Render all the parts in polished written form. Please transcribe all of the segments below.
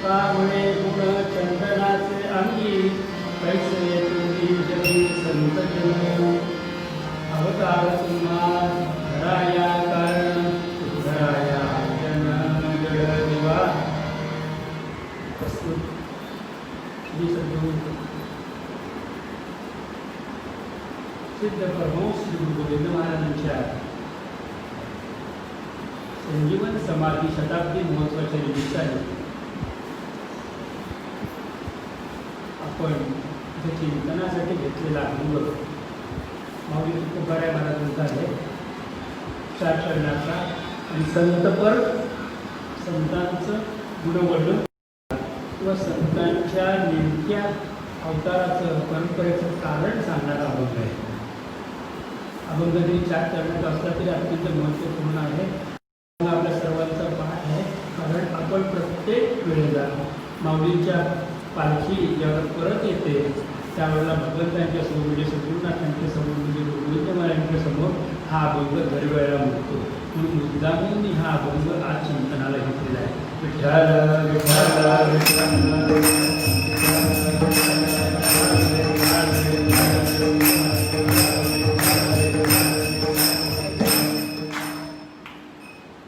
कावळे गुण चंदनाचे अंगी कैसे तुम्ही जगी संत जन अवतार तुम्हा धराया कारण धराया जन जड दिवा प्रस्तुत श्री सद्गुरु सिद्ध परमहंस श्री गुरु गोविंद महाराजांच्या संजीवन समाधी शताब्दी महोत्सवाच्या निमित्ताने आपण इथे चिंतनासाठी घेतलेला अनुभव माऊली तुकोबाराय महाराजांचा आहे. 4 चरणाचा आणि संतपर संतांचं गुणवर्णन किंवा संतांच्या नेमक्या अवताराचं परंपरेचं कारण सांगणारा अभंग आहे. अभंग जरी 4 चरणाचा असला तरी अत्यंत महत्त्वपूर्ण आहे. आपल्या सर्वांचा पाठ आहे, कारण आपण प्रत्येक वेळेला माऊलींच्या पालखी ज्यावेळेला परत येते त्यावेळेला भगवंतांच्या समोर म्हणजे सद्गुरुनाथांच्या समोर म्हणजे गोविंद महाराजांच्या समोर हा अभंग दरवेळेला मिळतो. म्हणून मुद्दामून हा अभंग आज चिंतनाला घेतलेला आहे. विठ्ठल विठ्ठल विठ्ठल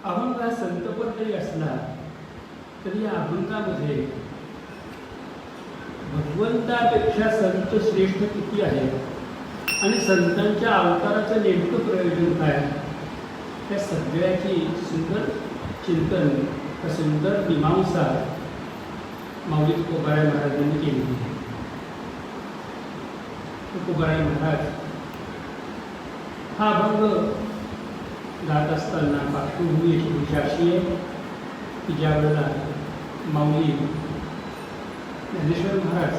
अभंग हा संतपर जरी असला तरी या अभंगामध्ये भगवंतापेक्षा संत श्रेष्ठ किती आहेत आणि संतांच्या अवताराचं नेमकं प्रयोजन काय, त्या सगळ्याची सुंदर चिंतन, सुंदर मीमांसा माऊली तुकोबाराय महाराजांनी केलेली आहे. तुकोबाराय महाराज हा अभंग गात असताना पार्श्वभूमी अशी आहे की ज्या वेळेला माऊली ज्ञानेश्वर महाराज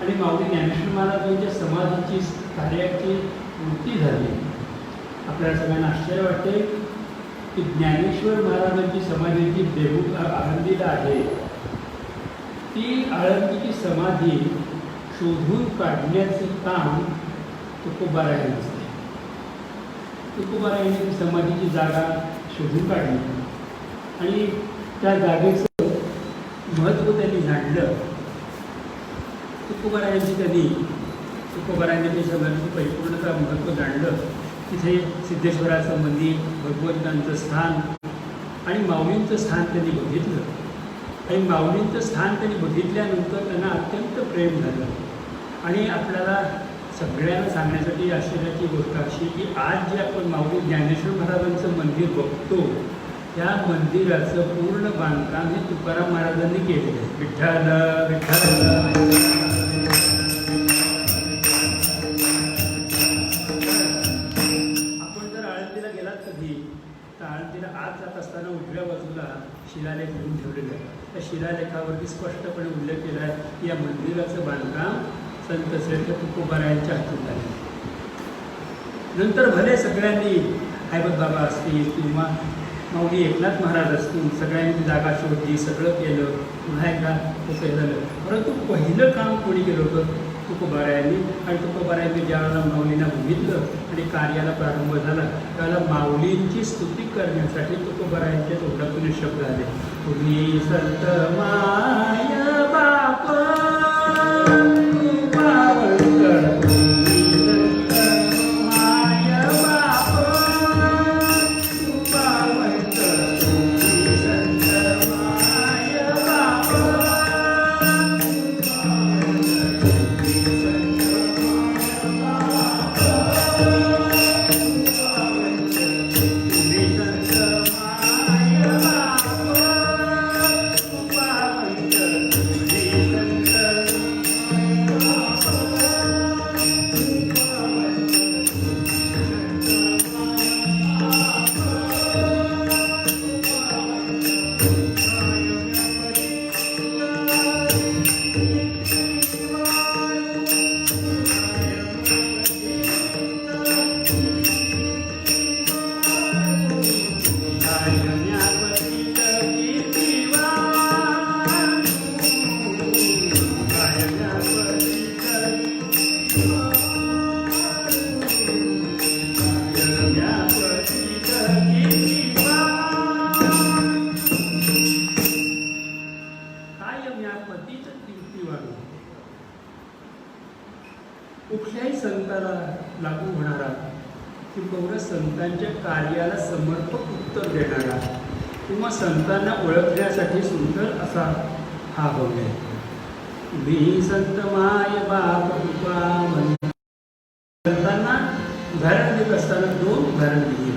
आणि माऊली ज्ञानेश्वर महाराजांच्या समाधीची कार्याची पूर्ती झाली. आपल्याला सगळ्यांना आश्चर्य वाटते की ज्ञानेश्वर महाराजांची समाधी जी देहू आळंदीला आहे ती आळंदीची समाधी शोधून काढण्याचे काम तुकोबारायांचं आहे. तुकोबारायांनी ती समाधीची जागा शोधून काढली आणि त्या जागेचं महत्त्व त्यांनी जाणलं. तुकोबारायांनी ते समाधीची परिपूर्णता महत्त्व जाणलं. तिथे सिद्धेश्वराचं मंदिर, भगवंतांचं स्थान आणि माऊलींचं स्थान त्यांनी बघितलं आणि माऊलींचं स्थान त्यांनी बघितल्यानंतर त्यांना अत्यंत प्रेम झालं. आणि आपल्याला सगळ्यांना सांगण्यासाठी आश्चर्याची गोष्ट अशी की आज जे आपण माऊली ज्ञानेश्वर महाराजांचं मंदिर बघतो त्या मंदिराचं पूर्ण बांधकाम हे तुकाराम महाराजांनी केलेलं आहे. विठ्ठल विठ्ठल आपण जर आळंदीला गेलात कधी तर आळंदीला आत जात असताना उजव्या बाजूला शिलालेख लिहून ठेवलेला आहे. त्या शिलालेखावरती स्पष्टपणे उल्लेख केला आहे की या मंदिराचं बांधकाम संत श्रेष्ठ तुकोबारायांच्या हातून झाले. नंतर भले सगळ्यांनी हैबत बाबा असतील किंवा माऊली एकनाथ महाराज असतील सगळ्यांनी जागा शोधली, सगळं केलं, पुन्हा एकदा तसं झालं. परंतु पहिलं काम कोणी केलं होतं? तुकोबारायांनी. आणि तुकोबारायांनी ज्यावेळेला माऊलींना बघितलं आणि कार्याला प्रारंभ झाला त्यावेळेला माऊलींची स्तुती करण्यासाठी तुकोबारायांच्या तोंडातून शब्द आले. तुम्ही संत माय बाप मार्ग संतांच्या कार्याला समर्पक उत्तर देणारा किंवा संतांना ओळखण्यासाठी सुंदर असा हा भव्य आहे. मी संत माय बाप कृपा म्हणे. संतांना उदाहरण देत असताना 2 उदाहरण दिली.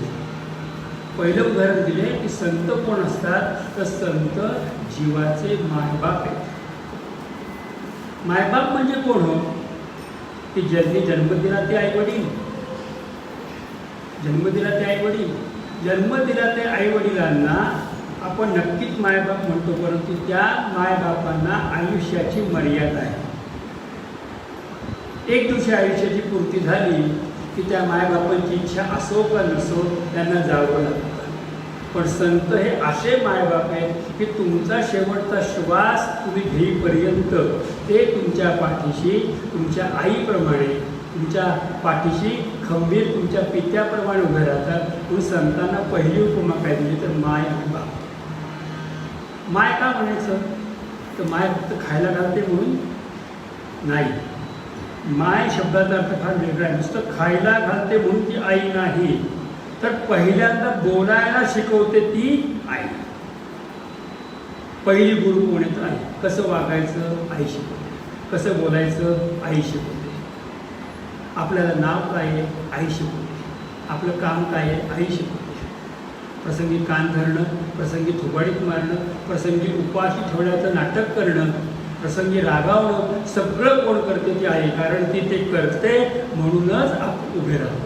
पहिलं उदाहरण दिले की संत कोण असतात, तर संत जीवाचे मायबाप आहेत. मायबाप म्हणजे कोण हो, की ज्यांनी जन्म दिला ते आईवडील, जन्म दिला ते आईवडील, जन्म दिला ते आईवडिलांना आपण नक्कीच मायबाप म्हणतो, परंतु त्या मायबापांना आयुष्याची मर्यादा आहे. एक दिवशी आयुष्याची पूर्ती झाली की त्या मायबापांची इच्छा असो का नसो त्यांना जावं लागतं. पण संत हे असे मायबाप आहेत की तुमचा शेवटचा श्वास तुम्ही घेईपर्यंत ते तुमच्या पाठीशी, तुमच्या आईप्रमाणे तुमच्या पाठीशी खंबीर तुमच्या पित्याप्रमाणे उभे राहतात. म्हणून संतांना पहिली उपमा काय दिली तर माय आणि बाप. माय का म्हणायचं, तर माय फक्त खायला घालते म्हणून नाही. माय शब्दाचा अर्थ फार वेगळा आहे. नुसतं खायला घालते म्हणून ती आई नाही, तर पहिल्यांदा बोलायला शिकवते ती आई. पहिली गुरु कोण आहे तर आई. कसं वागायचं आई शिकवते, कसं बोलायचं आई शिकवते, आपल्याला नाव काय आहे आई शिकवते, आपलं काम काय आहे आई शिकवते. प्रसंगी कान धरणं, प्रसंगी थोबाडीत मारणं, प्रसंगी उपाशी ठेवण्याचं नाटक करणं, प्रसंगी रागावणं, सगळं कोण करते ती आई. कारण ती ते करते म्हणूनच आपण उभे राहतो.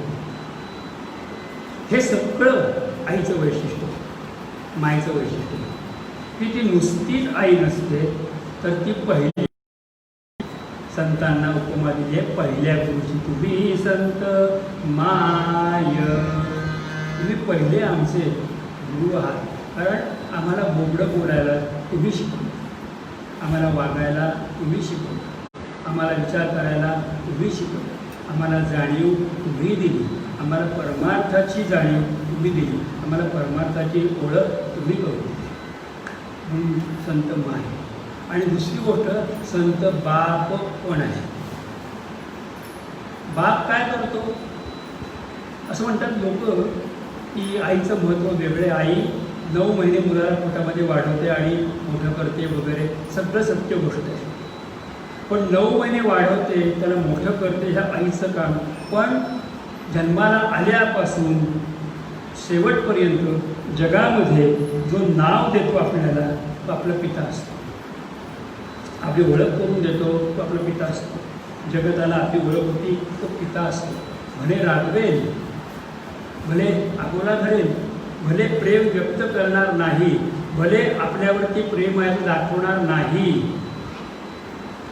हे सगळं आईचं वैशिष्ट्य, माईचं वैशिष्ट्य. की ती नुसतीच आई नसते, तर ती पहिली. संतांना उपमा दिली आहे पहिल्या गुरुची. तुम्ही संत माय, तुम्ही पहिले आमचे गुरु आहात. कारण आम्हाला बोबडं बोलायला तुम्ही शिकवलं, आम्हाला वागायला तुम्ही शिकवलं, आम्हाला विचार करायला तुम्ही शिकवलं, आम्हाला जाणीव तुम्ही दिली, आम्हाला परमार्थाची जाणीव तुम्ही दिली, आम्हाला परमार्थाची ओळख तुम्ही करून दिली. म्हणून संत माय. आणि दुसरी गोष्ट संत बाप कोण आहे. बाप काय करतो असं म्हणतात लोक की आईचं महत्त्व वेगळे. आई 9 महिने मुलाला पोटामध्ये वाढवते आणि मोठं करते वगैरे, सगळं सत्य गोष्ट आहे. पण 9 महिने वाढवते, त्याला मोठं करते, ह्या आईचं काम. पण जन्माला आल्यापासून शेवटपर्यंत जगामध्ये जो नाव देतो आपल्याला तो आपला पिता असतो. आपली ओळख करून देतो तो आपला पिता असतो. जगताला आपली ओळख होती तो पिता असतो. भले रागवेल, भले आगोला धरेल, भले प्रेम व्यक्त करणार नाही, भले आपल्यावरती प्रेम आहे दाखवणार नाही,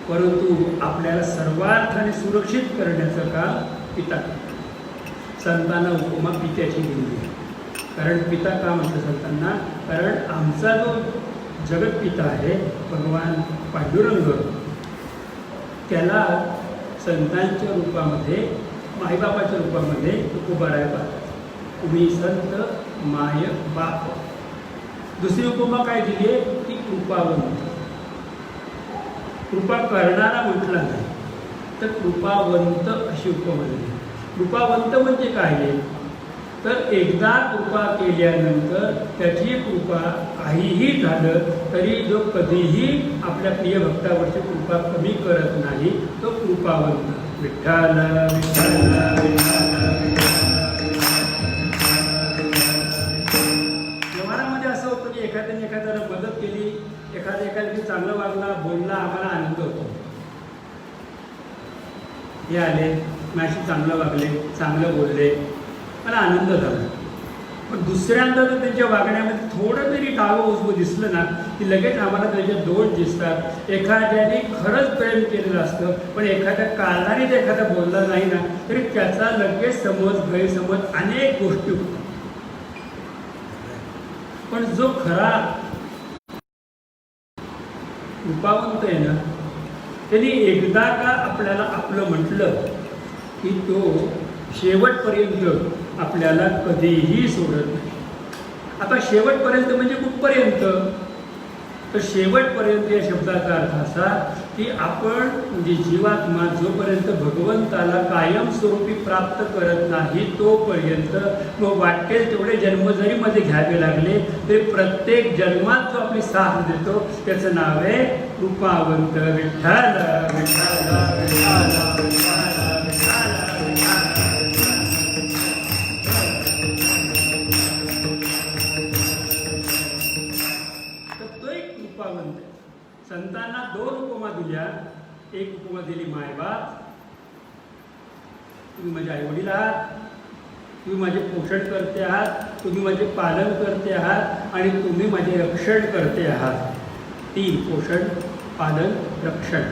परंतु आपल्याला सर्वार्थाने सुरक्षित करण्याचं काम पिता करतो. संतांना उपमा पित्याची दिली आहे. कारण पिता का म्हणतं संतांना, कारण आमचा जो जगतपिता आहे भगवान पांडुरंग, त्याला संतांच्या रूपामध्ये, मायबापाच्या रूपामध्ये उभा राहायला. तुम्ही संत माय बाप. दुसरी उपमा काय दिली आहे की कृपावंत. कृपा करणारा म्हटला नाही तर कृपावंत अशी उपमा दिली. कृपावंत म्हणजे काय आहे, तर एकदा कृपा केल्यानंतर त्याची कृपा काहीही झालं तरी जो कधीही आपल्या प्रिय भक्तावरची कृपा कमी करत नाही, तो कृपावंत. विठ्ठल विठ्ठल विठ्ठल. व्यवहारामध्ये असं होतं की एखाद्याने एखाद्याला मदत केली, एखाद्या चांगलं वागला, बोलला, आम्हाला आनंद होतो. हे आले माझ्याशी चांगलं वागले, चांगलं बोलले, मला आनंद झाला. पण दुसऱ्यांदा जर त्यांच्या वागण्यामध्ये थोडं तरी डावं उजवं दिसलं ना की लगेच आम्हाला त्याचे दोष दिसतात. एखाद्याने खरंच प्रेम केलेलं असतं, पण एखाद्या कारणाने जर एखादा बोलला नाही ना तरी त्याचा लगेच गैरसमज अनेक गोष्टी होतात. पण जो खरा कृपावंत आहे ना, त्यांनी एकदा का आपल्याला आपलं म्हटलं की तो शेवटपर्यंत आपल्याला कधीही सोडत नाही. आता शेवटपर्यंत म्हणजे कुठपर्यंत, तर शेवटपर्यंत या शब्दाचा अर्थ असा की आपण म्हणजे जीवात्मा जोपर्यंत भगवंताला कायमस्वरूपी प्राप्त करत नाही तोपर्यंत मग वाटेल तेवढे जन्म जरी मध्ये घ्यावे लागले तरी प्रत्येक जन्मात जो आपली साथ देतो त्याचं नाव आहे कृपावंत विठ्ठल विठ्ठल विठ्ठल विठ्ठल संतांना दोन उपमा दिल्या. एक उपमा दिली मायबाप, तुम्ही माझे आई वडील आहात, तुम्ही माझे पोषण करते आहात, तुम्ही माझे पालन करते आहात आणि तुम्ही माझे रक्षण करते आहात. तीन, पोषण पालन रक्षण.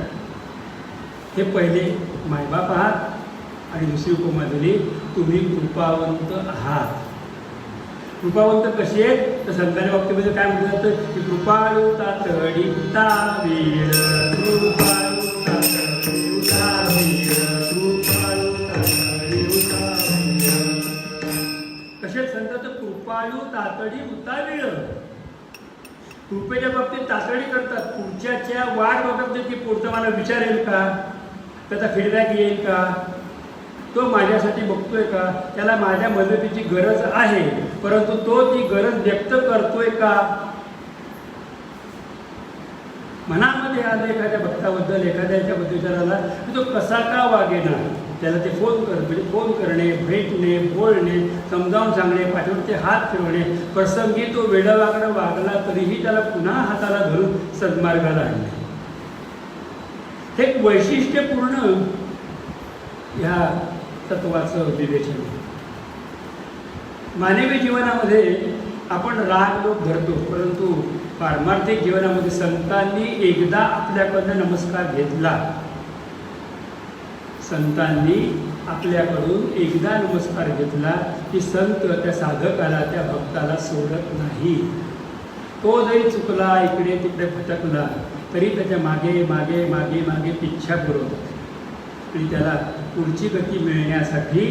हे पहिले मायबाप आहात आणि दुसरी उपमा दिली तुम्ही कृपावंत आहात. कृपावंत कशी आहेत तर संतांच्या बाबतीमध्ये काय म्हटलं जातं की कृपाळू तातडी उतावीर, कृपाळू तातडी उतावीर, कृपाळू तातडी उतावीर. कसे संत तर कृपाळू तातडी उतावीर, कृपेच्या बाबतीत तातडी करतात. पुढच्याच्या वाट बघत की पुढचं मला विचारेल का, त्याचा फीडबॅक येईल का, तो माझ्यासाठी बघतोय का, त्याला माझ्या मदतीची गरज आहे परंतु तो ती गरज व्यक्त करतोय का. मनामध्ये आलं एखाद्या भक्ताबद्दल एखाद्याच्या विचाराला तो कसा का वागेना, त्याला ते म्हणजे फोन करणे, भेटणे, बोलणे, समजावून सांगणे, पाठीवरचे हात फिरवणे, प्रसंगी तो वेडावाकडं वागला तरीही त्याला पुन्हा हाताला धरून सन्मार्गाला आणणे. हे एक वैशिष्ट्यपूर्ण ह्या तत्वाचं विवेचन. मानवी जीवनामध्ये आपण राग लोक धरतो परंतु पारमार्थिक जीवनामध्ये संतांनी एकदा आपल्याकडनं नमस्कार घेतला, संतांनी आपल्याकडून एकदा नमस्कार घेतला की संत त्या साधकाला त्या भक्ताला सोडत नाही. तो जरी चुकला इकडे तिकडे भटकला तरी त्याच्या मागे मागे मागे मागे पिच्छा पुरवतो आणि त्याला पुढची गती मिळण्यासाठी,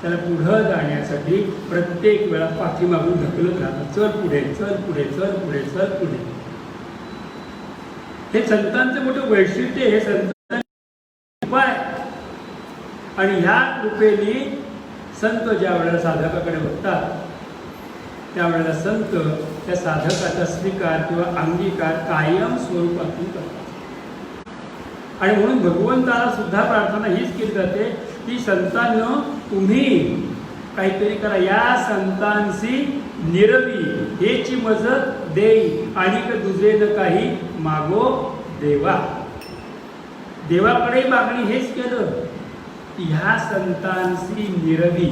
त्याला पुढं जाण्यासाठी प्रत्येक वेळा पाठीमागून ढकलत राहतात. चल पुढे, चल पुढे, चल पुढे, चल पुढे. हे संतांचं मोठं वैशिष्ट्य, हे संतांचे उपाय. आणि ह्या कृपेने संत ज्या वेळेला साधकाकडे बघतात त्यावेळेला संत त्या साधकाचा स्वीकार किंवा अंगीकार कायम स्वरूपातून करतात. आणि म्हणून भगवंताला सुद्धा प्रार्थना हीच केली जाते की संतांनो तुम्ही काहीतरी करा, या संतांशी निरवी हेची मजत देई आणि दुजे न काही मागो देवा. देवाकडे मागणी हेच केलं की ह्या संतांशी निरवी,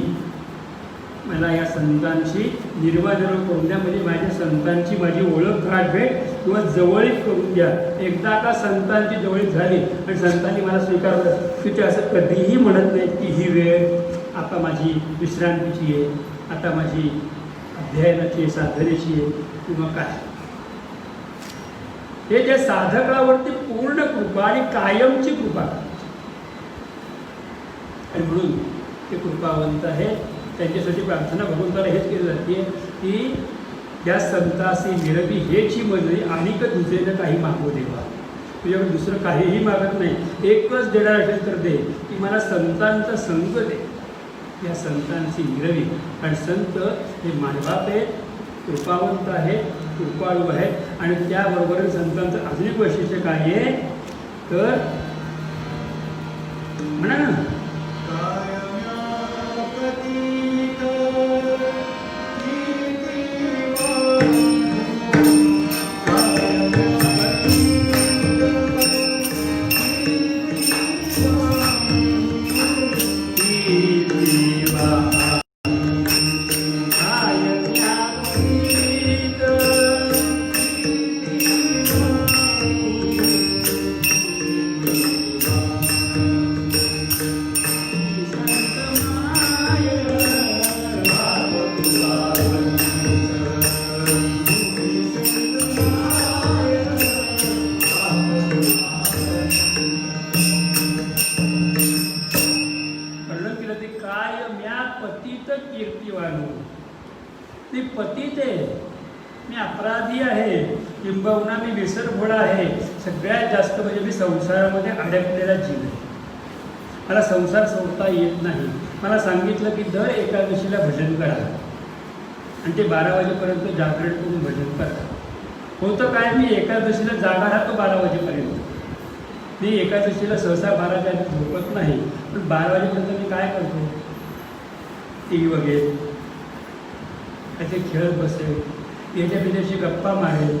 मला या संतांची निर्वाजन करून द्या, म्हणजे माझ्या संतांची माझी ओळख गाठ भेट किंवा जवळीक करून द्या. एकदा का संतांची जवळीक झाली आणि संतांनी मला स्वीकारलं की ते असं कधीही म्हणत नाहीत की ही वेळ आता माझी विश्रांतीची आहे, आता माझी अध्ययनाची आहे, साधनेची आहे किंवा काय. हे त्या साधकावरती पूर्ण कृपा आणि कायमची कृपा आणि म्हणून ते कृपावंत आहे. त्यांच्यासाठी प्रार्थना भगवंताला हेच केली जाते की त्या संतासी निरवी हेची मजरी आणि दुसरेनं काही मागू देवा. तुझ्याकडे दुसरं काहीही मागत नाही, एकच देणार असेल तर दे की मला संतांचा संग दे. या संतांची निरवी. आणि संत हे मायबाप आहेत, कृपावंत आहेत, कृपाळू आहेत. आणि त्याबरोबर संतांचं अजून एक वैशिष्ट्य काय आहे तर म्हणा ना मी अपराधी आहे, किंबहुना मी विसरभोळा आहे. सगळ्यात जास्त म्हणजे मी संसारामध्ये अडकलेला जीव आहे. मला संसार सोडता येत नाही. मला सांगितलं की दर एकादशीला भजन करा आणि ते 12 वाजेपर्यंत जागरण करून भजन करा. होतं काय, मी एकादशीला जागा राहतो 12 वाजेपर्यंत. मी एकादशीला सहसा 12च्या आधी झोपत नाही, पण 12 वाजेपर्यंत मी काय करतो, टी व्ही बघेल, त्याचे खेळत बसेल, याच्या बिजाशी गप्पा मारेल,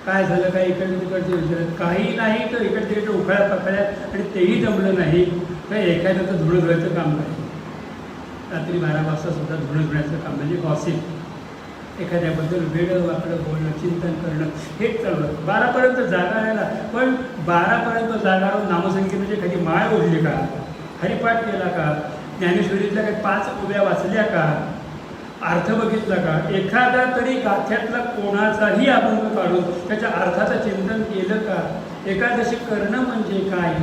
काय झालं काय इकडे तिकडचे विचारत, काही नाही तर इकडे तिकडे उखाळ्या पकड्या, आणि तेही जमलं नाही तर एखाद्याचं धुणं धुवायचं काम करायचं. रात्री 12 वाजता सुद्धा धुणं धुण्याचं काम म्हणजे गॉसिप, एखाद्याबद्दल वेगळं वाकडं बोलणं, चिंतन करणं, हेच चाललं. 12पर्यंत जागा राहिला, पण 12पर्यंत जागा राहून नामसंगीताची एखादी माळ ओढली का, हरिपाठ केला का, ज्ञानेश्वरीतल्या काही 5 ओव्या वाचल्या का, अर्थ बघितला का, एखादा तरी गाथ्यातला कोणाचाही अभंग काढून त्याच्या अर्थाचं चिंतन केलं का. एकादशी करणं म्हणजे काय,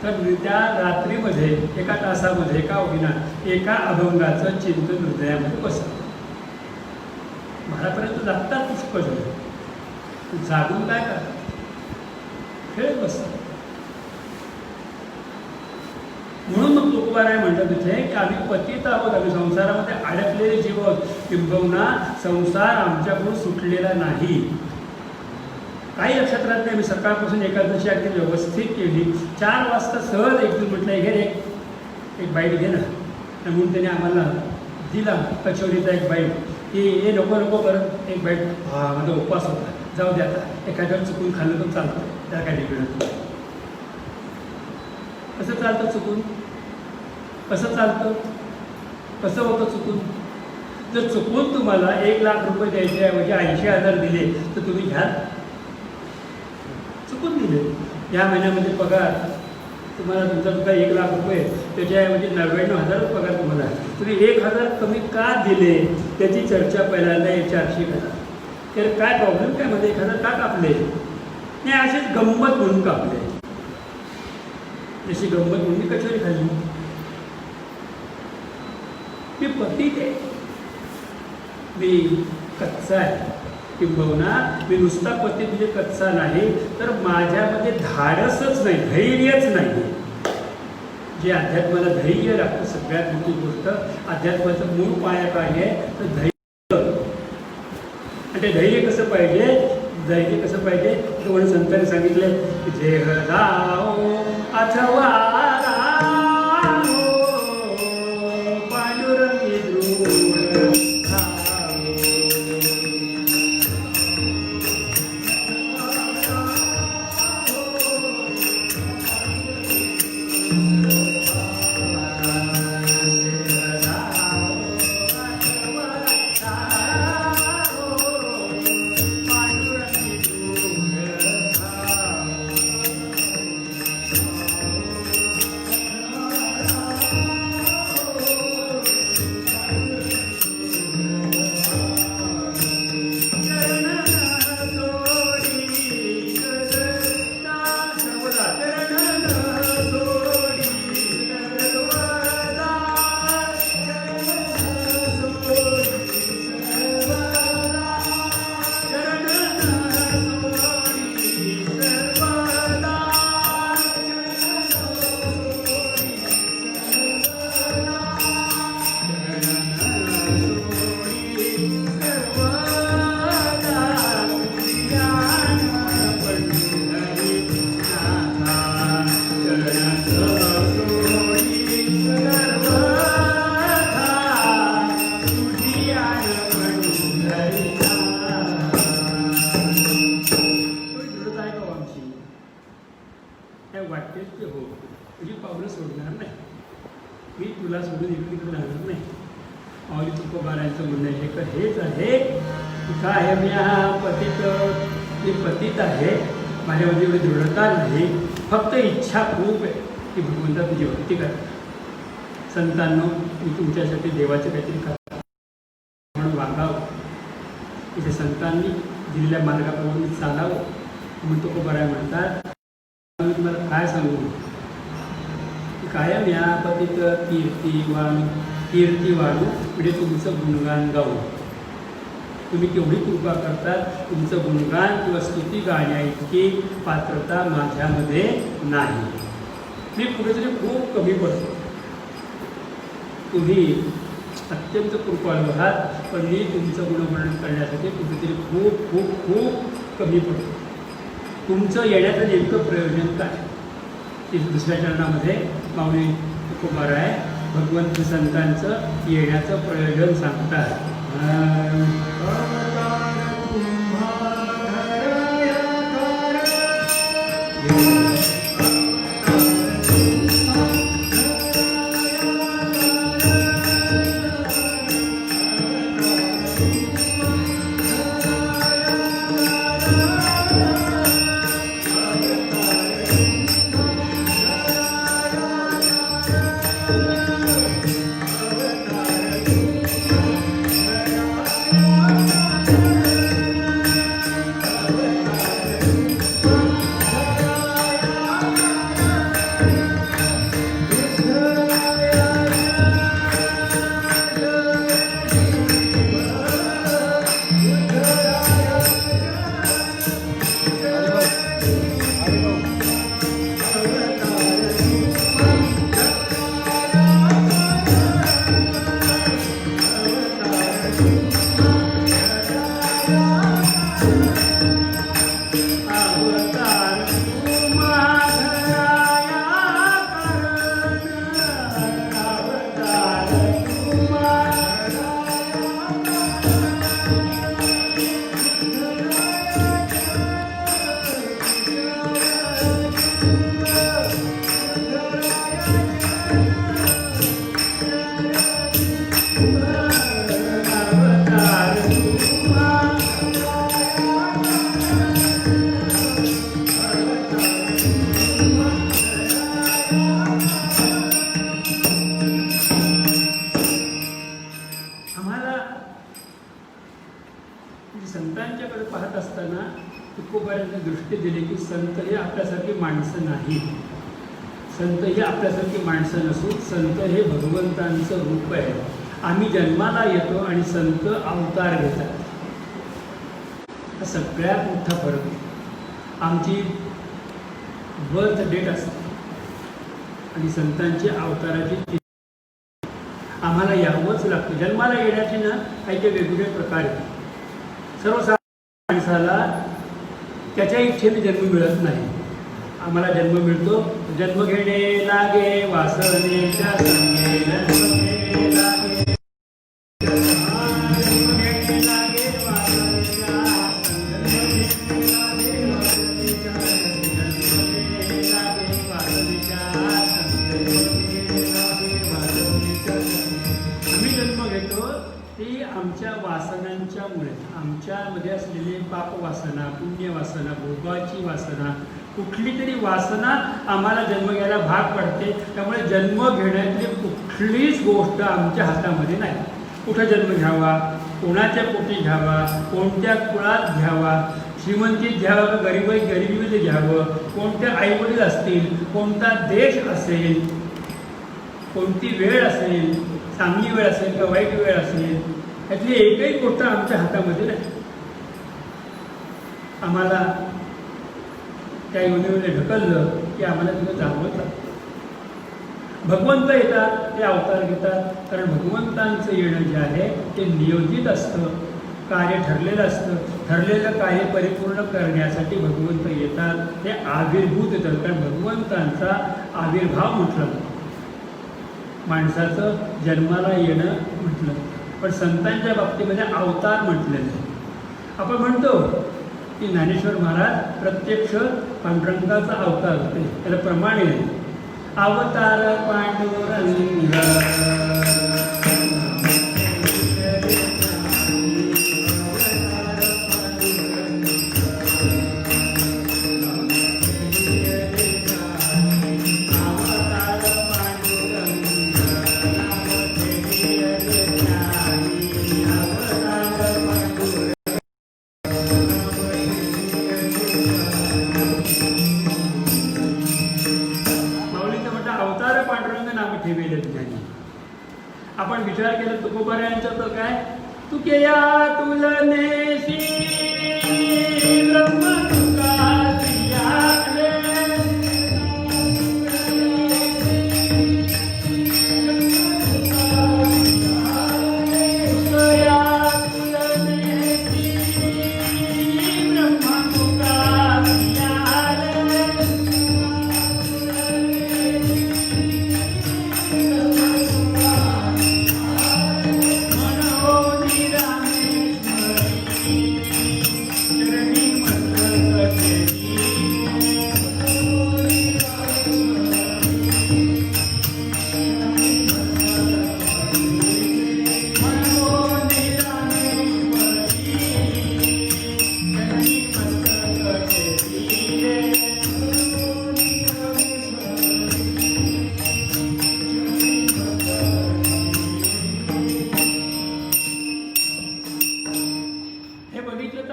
तर त्या रात्रीमध्ये 1 तासामध्ये एका होईना एका अभंगाचं चिंतन हृदयामध्ये बसतं. 12पर्यंत जागतात पुष्कळ जागून काय करतात, खेळत बसतात. म्हणून मग तुकोबाराय म्हणतात तिथे की आम्ही पतित आहोत, आम्ही संसारामध्ये अडकलेले जीव आहोत, किंबहुना संसार आमच्याकडून सुटलेला नाही. काही लक्षात राहत नाही. आम्ही सकाळपासून एकादशी अगदी व्यवस्थित केली. 4 वाजता सहज एकजण म्हटलं घे एक बाईट घे ना, म्हणून त्याने आम्हाला दिला कचोरीचा एक बाईट, की हे नको परत एक बाईट, हा माझा उपवास होता, जाऊ द्या आता एखाद्यावर चुकून खाल्लं तर चालतं, त्याला काय बिघडत. कसं चालतं चुकून, कसं चालतं, कसं होतं चुकून. जर चुकून तुम्हाला 1 लाख रुपये द्यायचे ऐवजी 80,000 दिले तर तुम्ही घ्या. चुकून दिले. या महिन्यामध्ये पगार तुम्हाला तुमचा 1 लाख रुपये, त्याच्याऐवजी 99,000 पगार तुम्हाला, तुम्ही 1,000 कमी का दिले त्याची चर्चा पहिल्यांदा 400 करा. तर काय प्रॉब्लेम काय, मध्ये 1,000 का कापले, नाही असेच गंमत म्हणून कापले. जशी गंमत म्हणून मी कचोरी खाल्ली. मी पतित आहे, मी कच्चा आहे, किंबहुना मी नुसता पतित म्हणजे कच्चा नाही, तर माझ्यामध्ये धाडसच नाही, धैर्यच नाही. जे अध्यात्माला धैर्य लागतं, सगळ्यात मोठी गोष्ट अध्यात्माचं मूळ पाया काय आहे तर धैर्य. आणि ते धैर्य कसं पाहिजे, धैर्य कसं पाहिजे तर म्हणून संतांनी सांगितले की जे जाओ अथवा पांडुरंगी दृढ वाटतेच ते हो, तुझी पावलं सोडणार नाही, मी तुला सोडून इकडे राहणार नाही. माऊली तुकोबारायांचं म्हणणं आहे का हेच आहे की काय मी मी पतित आहे, माझ्यामध्ये एवढी दृढता नाही, फक्त इच्छा खूप आहे की भगवंता तुझी भक्ती करा. संतांनो, मी तुमच्यासाठी देवाचं काहीतरी करा म्हणून वागावं, तिथे संतांनी दिलेल्या मार्गाप्रमाणे चालावं म्हणून तुकोबाराय म्हणतात. मी तुम्हाला काय सांगू, कायम या पतित कीर्ती वाणू म्हणजे तुमचं गुणगान गाऊ. तुम्ही केवढी कृपा करतात, तुमचं गुणगान किंवा स्तुती गाण्याइतकी पात्रता माझ्यामध्ये नाही. मी कुठेतरी खूप कमी पडतो. तुम्ही अत्यंत कृपाळू आहात, पण मी तुमचं गुणवर्णन करण्यासाठी कुठेतरी खूप खूप खूप कमी पडतो. तुमचं येण्याचं नेमकं प्रयोजन काय? ते दुसऱ्या चरणामध्ये माऊली तुकोबाराय भगवंत संतांचं येण्याचं प्रयोजन सांगतात. संतांच्याकडे पाहत असताना तुकोबारांनी दृष्टी दिली की संत हे आपल्यासारखी माणसं नाही. संत हे आपल्यासारखी माणसं नसून संत हे भगवंतांचं रूप आहे. आम्ही जन्माला येतो आणि संत अवतार घेतात. हा सगळ्यात मोठा फरक आहे. आमची बर्थ डेट असते आणि संतांची अवताराची आम्हाला यावंच लागतं. जन्माला येण्याचे ना काही काही वेगवेगळे प्रकार आहेत. सर्वसाधारण माणसाला त्याच्या इच्छेने जन्म मिळत नाही. आम्हाला जन्म मिळतो. जन्म घेणे लागे वासनेच्या संगे, जन्म घेणे लागे आमच्या वासनांच्यामुळे, आमच्यामध्ये असलेली पापवासना, पुण्यवासना, भोगाची वासना, कुठली तरी वासना आम्हाला जन्म घ्यायला भाग पडते. त्यामुळे जन्म घेण्यातली कुठलीच गोष्ट आमच्या हातामध्ये नाही. कुठं जन्म घ्यावा, कोणाच्या पोटी घ्यावा, कोणत्या कुळात घ्यावा, श्रीमंतीत घ्यावा का गरिबीमध्ये घ्यावं, कोणत्या आईवडील असतील, कोणता देश असेल, कोणती वेळ असेल, चांगली वेळ असेल किंवा वाईट वेळ असेल, यातली एकही गोष्ट आमच्या हातामध्ये नाही. आम्हाला त्या योनीमध्ये ढकललं की आम्हाला तिथं जावंच लागतं. भगवंत येतात, ते अवतार घेतात, कारण भगवंतांचं येणं जे आहे ते नियोजित असतं, कार्य ठरलेलं असतं. ठरलेलं कार्य परिपूर्ण करण्यासाठी भगवंत येतात. ते आविर्भूत येतात, कारण भगवंतांचा आविर्भाव म्हटलं, माणसाचं जन्माला येणं म्हटलं. पण संतांच्या बाबतीमध्ये अवतार म्हटलेलं आहे. आपण म्हणतो की ज्ञानेश्वर महाराज प्रत्यक्ष पांडुरंगाचा अवतार होते. त्याला प्रमाण आहे, अवतार पांडुरंग आपण विचार केला तुकोबारा यांचं तर काय तुकेया तुलनेशी ब्रह्म तुका सियाले तुकेया तुलनेशी ब्रह्म तुका सियाले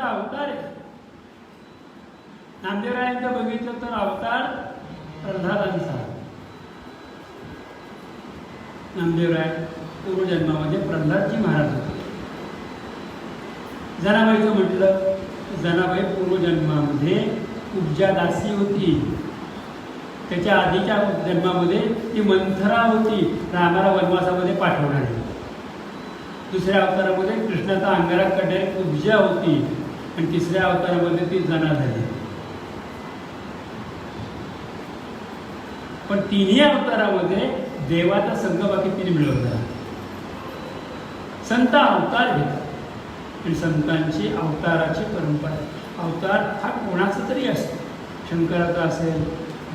अवतार आहे. नामदेवरायांचं बघितलं तर अवतार प्रल्हादांचा. नामदेवराय पूर्वजन्मामध्ये प्रल्हादजी महाराज होते. जनाबाईचं म्हटलं, जनाबाई पूर्वजन्मामध्ये उपजादासी होती. त्याच्या आधीच्या जन्मामध्ये ती मंथरा होती, रामाला वनवासामध्ये पाठवणारी. दुसऱ्या अवतारामध्ये कृष्णाचा अंगारा करणारी उपजा होती आणि तिसऱ्या अवतारामध्ये ती जना झाली. पण तिन्ही अवतारामध्ये देवाचा संघ बाकी तिने मिळवला. संत अवतार घेतात आणि संतांची अवताराची परंपरा. अवतार हा कोणाचा तरी असतो, शंकराचा असेल,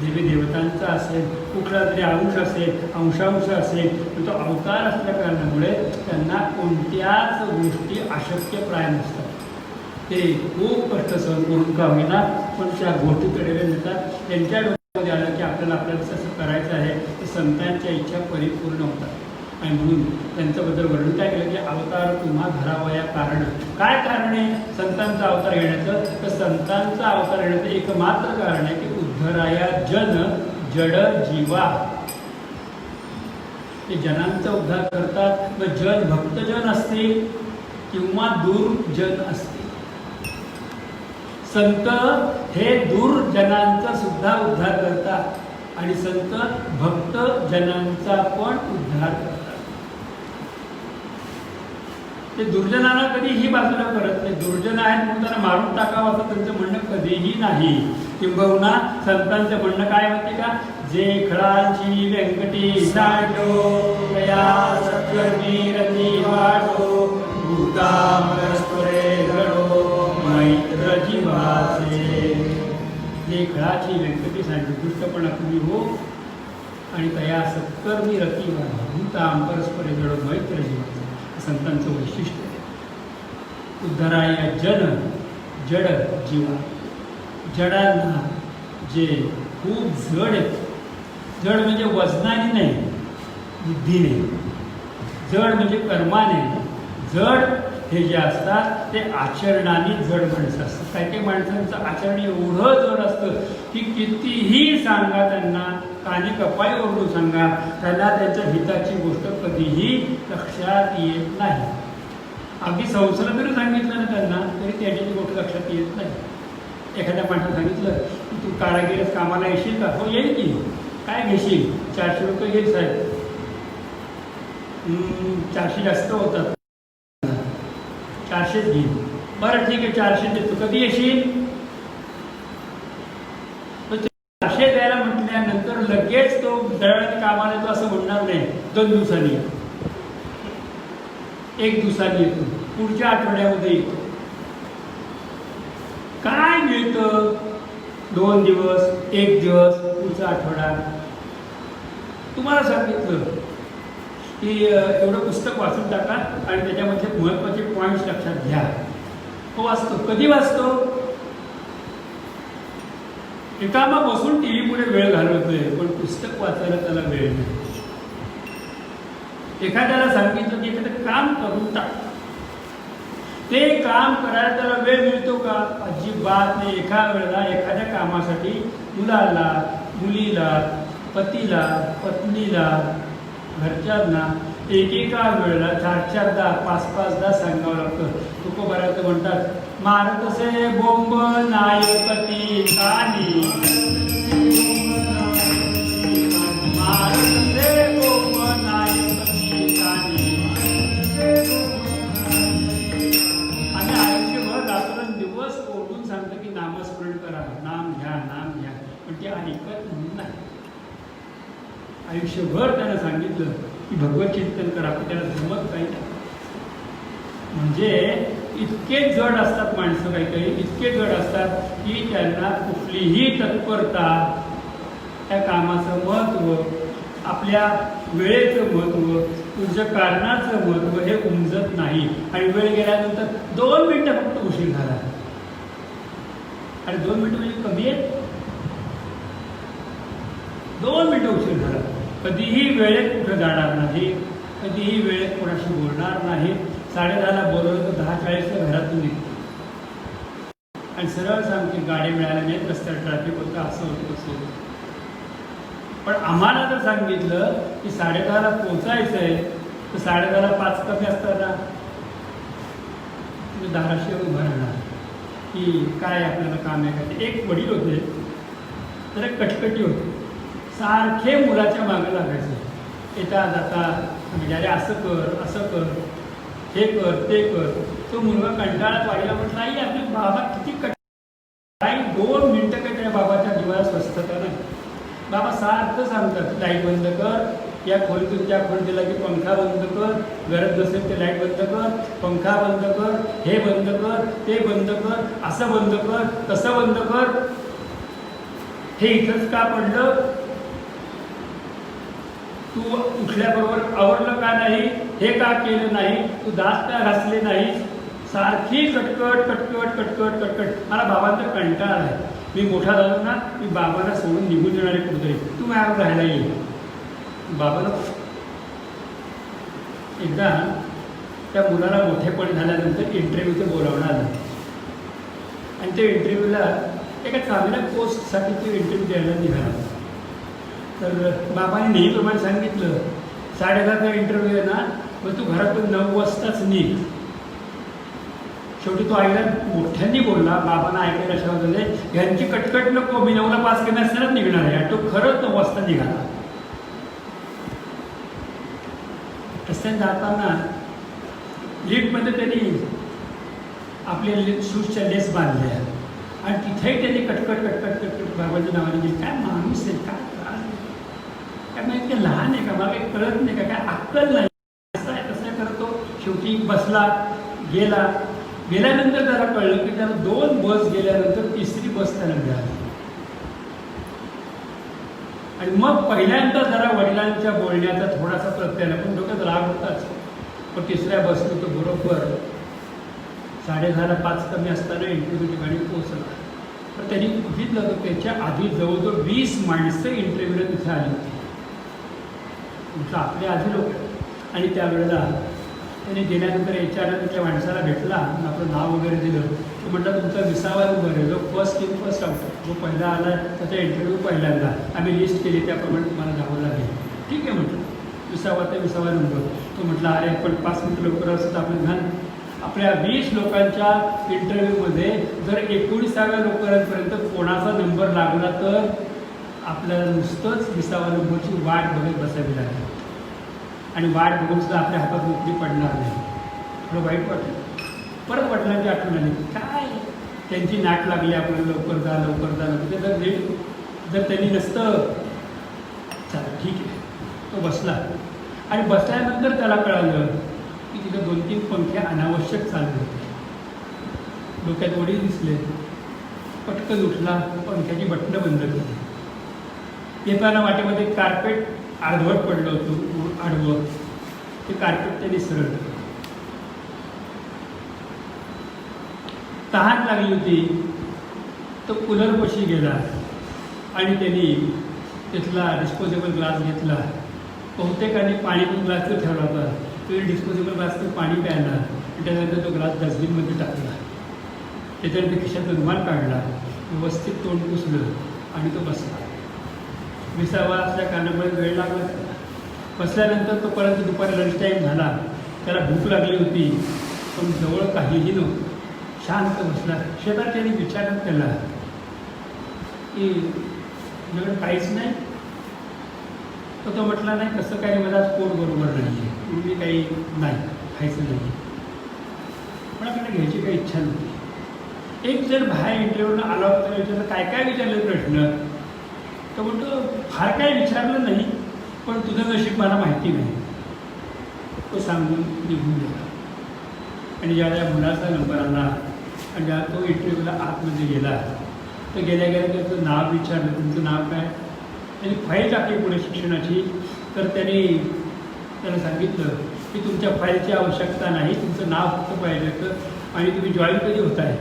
देवी देवतांचा असेल, कुठला तरी अंश असेल, अंशांश असेल, पण तो अवतार असल्या कारणामुळे त्यांना कोणत्याच गोष्टी अशक्यप्राय नसतात. ते खूप कष्ट सहन करून का होईना पण त्या गोष्टीकडे नेतात. त्यांच्या डोक्यामध्ये आलं की आपल्याला कसं करायचं आहे, ते संतांच्या इच्छा परिपूर्ण होतात. आणि म्हणून त्यांच्याबद्दल वर्णन काय केलं की अवतार तुम्हा धरावया कारण. काय कारण आहे संतांचा अवतार घेण्याचं? तर संतांचा अवतार घेण्याचं एकमात्र कारण आहे की उद्धराया जन जड जीवा. ते जनांचा उद्धार करतात. मग जन भक्तजन असतील किंवा दुर्जन असतील. संत हे दुर्जनांचा सुद्धा उद्धार करतात आणि संत भक्त जनांचा पण उद्धार करतात. ते दुर्जनांना कधीही बाजूला करत नाही. दुर्जन आहेत म्हणून त्यांना मारून टाकावं असं त्यांचं म्हणणं कधीही नाही. किंबहुना संतांचं म्हणणं काय माहिती का? जे खळाची व्यंकटी साठो कया सत्कर्मी वाटो भूतामरस्परे घडो मैत्र जीवाचे. जे खळाची व्यंकटी साठो दुष्टपणा कमी हो आणि तया सत्कर्मी रती वाढो भूताम परस्परे घडो मैत्र जीवाचे. संतांचं वैशिष्ट्य आहे. उद्धराय जन जड जीवा. जडांना जे खूप जड आहेत, जड म्हणजे वजनाने नाही, बुद्धीने. जड म्हणजे कर्माने. जड हे जे असतात ते आचरणाने जड माणसं असतात. काही काही माणसांचं आचरण एवढं जड असतं की कितीही सांगा त्यांना, कानी कपाळी ओरडून सांगा, त्यांना त्यांच्या हिताची गोष्ट कधीही लक्षात येत नाही. अगदी संसार जरी सांगितलं ना त्यांना तरी त्याची गोष्ट लक्षात येत नाही. एखाद्या माणसाला सांगितलं की तू कारागिरीस कामाला येशील का? हो येईल की. काय घेशील? 400 रुपये घेईल साहेब. 400 जास्त होतात, 400 घेईल. बरं ठीक आहे 400 देतो. कधी येशील? 400 द्यायला म्हटल्यानंतर लगेच तो दळण कामाला येतो असं म्हणणार नाही. 2 दिवसांनी, 1 दिवसांनी येतो, पुढच्या आठवड्यामध्ये येतो. काय मिळतं? 2 दिवस, 1 दिवस, पुढचा आठवडा. तुम्हाला सांगितलं की एवढं पुस्तक वाचून टाका आणि त्याच्यामध्ये महत्त्वाचे पॉईंट्स लक्षात घ्या. तो वाचतो. कधी वाचतो? एकामा बसून टी व्ही पुढे वेळ घालवतोय पण पुस्तक वाचायला त्याला वेळ नाही. एखाद्याला सांगितलं की एखादं काम करून टाक, ते काम करायला त्याला वेळ मिळतो का? अजिबात नाही. एका वेळेला एखाद्या कामासाठी मुलाला, मुलीला, पतीला, पत्नीला, घरच्यांना एकेका वेळेला 4-4दा 5-5दा सांगावं लागतं. तुकोबारात म्हणतात मारतसे बोंब नायपती कानी, मारतसे बोंब नायपती कानी. आणि आयुष्यभर रात्रंदिवस ओरडून सांगतं की नामस्मरण करा, नाम घ्या, नाम घ्या, पण ते ऐकत नाही. आयुष्यभर त्यानं सांगितलं की भगवत चिंतन करा, पण त्याला जमत काही नाही. म्हणजे इतके जड असतात माणसं, काही काही इतके जड असतात की त्यांना कुठलीही तत्परता, त्या कामाचं महत्त्व, आपल्या वेळेचं महत्त्व, तुझ्या कारणाचं महत्त्व हे उमजत नाही. आणि वेळ गेल्यानंतर 2 मिनिटं फक्त उशीर झाला. आणि 2 मिनिटं म्हणजे कमी आहेत. 2 मिनिटं उशीर झाला. कधीही वेळेत कुठं जाणार नाही, कधीही वेळेत कोणाशी बोलणार नाही. 10:30ला बोलवलं तर 10:40ला घरातून निघतो. आणि सरळ सांगते गाडी मिळाल्या नाहीत, रस्त्यावर ट्रॅफिक होतं, असं होतं, तसं होतं. पण आम्हाला जर सांगितलं की 10:30ला पोचायचं आहे, तर 10:30ला 5 कमी असताना तुम्ही दाराशी उभं राहणार की काय आपल्याला काम आहे का. एक वडील होते, तर एक कटकटी होते, सारखे मुलाच्या मागं लागायचे. येता जाता म्हणजे अरे असं कर, असं कर, हे कर, ते कर. तो मुलगा कंटाळत वाढला, म्हटलं आई आपले बाबा किती काही 2 मिनिटं काही त्या बाबाच्या जीवाला स्वस्थता नाही. बाबा सारखं सांगतात लाईट बंद कर, या खोलीतून त्या खोलीत गेला की पंखा बंद कर, गरज नसेल ते लाईट बंद कर, पंखा बंद कर, हे बंद कर, ते बंद कर, असं बंद कर, तसं बंद कर. हे इथंच का पडलं, तू उठल्याबरोबर आवरलं का नाही, हे का केलं नाही, तू दात का घासले नाही. सारखी कटकट कटकट कटकट कटकट. मला बाबांचा कंटाळा आहे. मी मोठा झालो ना, मी बाबांना सोडून निघून येणारे कुठेतरी, तू माझ्यावर राहायला येईल. बाबाला एकदा त्या मुलाला मोठेपण झाल्यानंतर इंटरव्ह्यूचं बोलावणं आलं. आणि त्या इंटरव्ह्यूला एका चांगल्या पोस्टसाठी तो इंटरव्ह्यू द्यायला निघाला. तर बाबाने नेहमीप्रमाणे सांगितलं 10:30चा इंटरव्ह्यू आहे ना, मग तू घरातून 9 वाजताच निघ. शेवटी तो आईला मोठ्यांनी बोलला, बाबांना ऐकायला शाळा झाले, ह्यांची कटकट नको, मी 9ला 5 कमी असतानाच निघणार आहे. आणि तो खरंच 9 वाजता निघाला. रस्त्याने जाताना लिफ्टमध्ये त्यांनी आपले शूजच्या लेस बांधल्या आणि तिथेही त्यांनी कटकट कटकट कटकट बाबाच्या नावाने गेली. काय माणूस आहे, काय त्रास आहे, काय माहिती, काय लहान आहे का, मला काही कळत नाही का, काय अक्कल नाही, असं आहे तसं करतो. शेवटी बसला, गेल्यानंतर त्याला कळलं की त्याला 2 बस गेल्यानंतर 3री बस त्याला मिळाली. आणि मग पहिल्यांदा जरा वडिलांच्या बोलण्याचा थोडासा प्रत्यय, पण डोक्यात राग होताच. पण 3ऱ्या बसने तो बरोबर 10:30ला 5 कमी असताना इंटरव्ह्यू ठिकाणी पोहोचला. तर त्यांनी बघितलं तर त्याच्या आधी जवळजवळ 20 माणसं इंटरव्ह्यूला तिथे आली होती. म्हटलं आपले आधी लोक. आणि त्यावेळेला त्यांनी गेल्यानंतर HR त्या माणसाला भेटला, आपलं नाव वगैरे दिलं. तो म्हटलं तुमचा 20वा नंबर आहे, जो फर्स्ट इन फर्स्ट आउट, जो पहिला आला त्याचा इंटरव्ह्यू पहिल्यांदा आम्ही लिस्ट केली, त्याप्रमाणे तुम्हाला जावं लागेल. ठीक आहे म्हटलं, 20वा ते 20वा नंबर. तो म्हटला अरे पण 5 मिनिटं लवकर असं तर आपलं घाल. आपल्या 20 लोकांच्या इंटरव्ह्यूमध्ये जर 19व्या लोकांपर्यंत कोणाचा नंबर लागला तर आपल्याला नुसतंच 20वा नंबरची वाट बघत बसावी लागेल. आणि वाट बघून सुद्धा आपल्या हातात नोकरी पडणार नाही. थोडं वाईट वाटलं. परत वडिलांची आठवण आली, काय त्यांची नाक लागली आपल्याला, लवकर जा लवकर जा. म्हणजे जर लेट जर त्यांनी नसतं, चला ठीक आहे. तो बसला आणि बसल्यानंतर त्याला कळालं की तिथं 2-3 पंखे अनावश्यक चालू होते. डोक्यात वडील दिसले. पटकन उठला, पंख्याची बटणं बंद केली. येताना वाटेमध्ये कार्पेट अर्धवट पडलं होतं, आडवं. ते कार्पेट त्यांनी सरळ. तहान लागली होती. तो कूलरपाशी गेला आणि त्यांनी तिथला डिस्पोजेबल ग्लास घेतला. बहुतेकाने पाणी पण ग्लासवर ठेवला होता. तो डिस्पोजेबल ग्लासचं पाणी प्यायला आणि त्यानंतर तो ग्लास डस्टबिनमध्ये टाकला. त्याच्यानंतर खिशातून रुमाल काढला, व्यवस्थित तोंड पुसलं आणि तो बसला. 20वा असल्या कारणामुळे वेळ लागला त्याला. बसल्यानंतर तो परत दुपारी लंच टाईम झाला, त्याला भूक लागली होती, पण जवळ काहीही नव्हतं, शांत बसला. शेतात त्याने विचारत केला की तुझ्याकडे काहीच नाही? तर तो म्हटला नाही, कसं काही मला आज पोट बरोबर नाही आहे, मी काही नाही खायचं नाही, पण आपल्याला घ्यायची काही इच्छा नव्हती. एक जर बाहेर इंटरव्ह्यूला आला होता, विचारलं काय काय विचारले प्रश्न, तर म्हणतो फार काय विचारलं नाही, पण तुझं नशीब मला माहिती नाही, तो सांगून निघून गेला. आणि ज्यावेळेला मुलाचा नंबर आला आणि जेव्हा तो इंटरव्ह्यूला आतमध्ये गेला, तर गेल्या गेल्या त्याचं नाव विचारलं, तुमचं नाव काय? त्यांनी फाईल टाकली पुढे शिक्षणाची. तर त्यानं सांगितलं की तुमच्या फाईलची आवश्यकता नाही, तुमचं नाव फक्त पाहिजे होतं आणि तुम्ही जॉईन कधी होत आहे.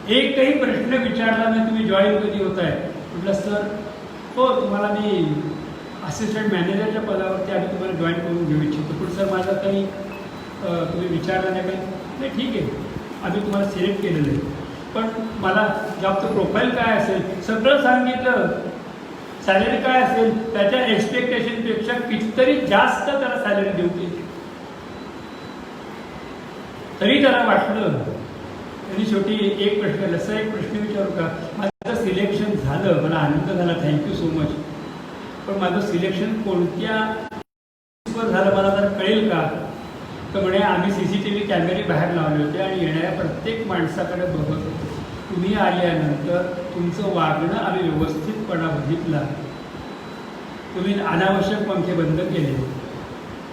एकही प्रश्न विचारला नाही, तुम्ही जॉईन कधी होत आहे. म्हटलं सर हो, तुम्हाला मी असिस्टंट मॅनेजरच्या पदावरती आम्ही तुम्हाला जॉईन करून घेऊ इच्छितो, पण सर माझं काही तुम्ही विचारलं नाही काही. नाही ठीक आहे, आम्ही तुम्हाला सिलेक्ट केलेलं आहे, पण मला जॉबचं प्रोफाईल काय असेल सगळं सांगितलं, सॅलरी काय असेल त्याच्या एक्सपेक्टेशनपेक्षा कितीतरी जास्त त्याला सॅलरी देऊ केली. तरी त्याला वाटलं. त्यांनी शेवटी एक प्रश्न, असा एक प्रश्न विचारू का, माझं सिलेक्शन झालं, मला आनंद झाला, थँक्यू सो मच, पण माझं सिलेक्शन कोणत्या झालं मला जर कळेल का? तर म्हणे आम्ही CCTV कॅमेरे बाहेर लावले होते आणि येणाऱ्या प्रत्येक माणसाकडे बघत होतो. तुम्ही आल्यानंतर तुमचं वागणं आम्ही व्यवस्थितपणा बघितला. तुम्ही अनावश्यक पंखे बंद केले,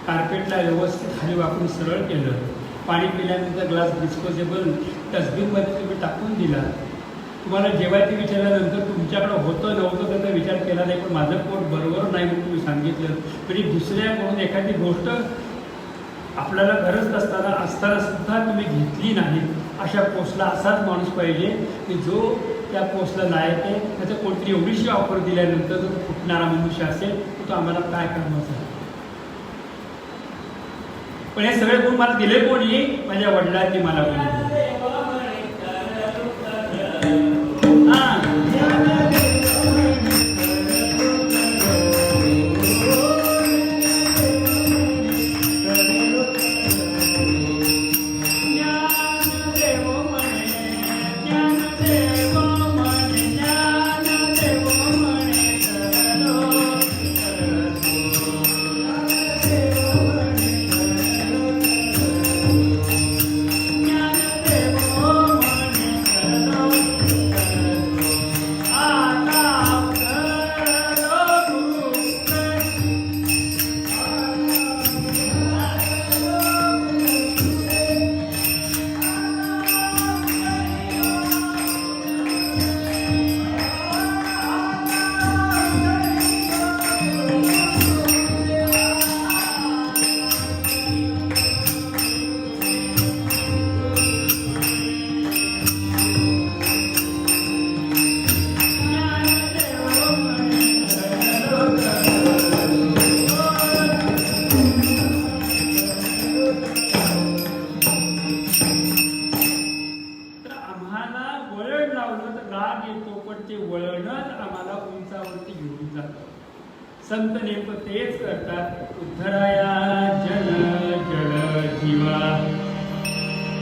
कार्पेटला व्यवस्थित खाली वाकून सरळ केलं, पाणी पिल्यानंतर ग्लास डिस्पोजेबल डस्टबिनमध्ये तुम्ही टाकून दिला. तुम्हाला जेवायचं विचारल्यानंतर तुमच्याकडं होतं नव्हतं त्याचा विचार केला नाही, पण माझं पोट बरोबर नाही म्हणून तुम्ही सांगितलं. म्हणजे दुसऱ्याकडून एखादी गोष्ट आपल्याला गरज असताना सुद्धा तुम्ही घेतली नाही. अशा पोस्टला असाच माणूस पाहिजे की जो त्या पोस्टला लायक आहे. त्याचं कोणतरी एवढीशी ऑफर दिल्यानंतर जो फुटणारा मनुष्य असेल तो आम्हाला काय कामाचा आहे. पण हे सगळे गुण मला दिले कोणी? माझ्या वडिलांनी मला दिले. संत नेमकं तेच करतात. उद्धराया जन जड जीवा.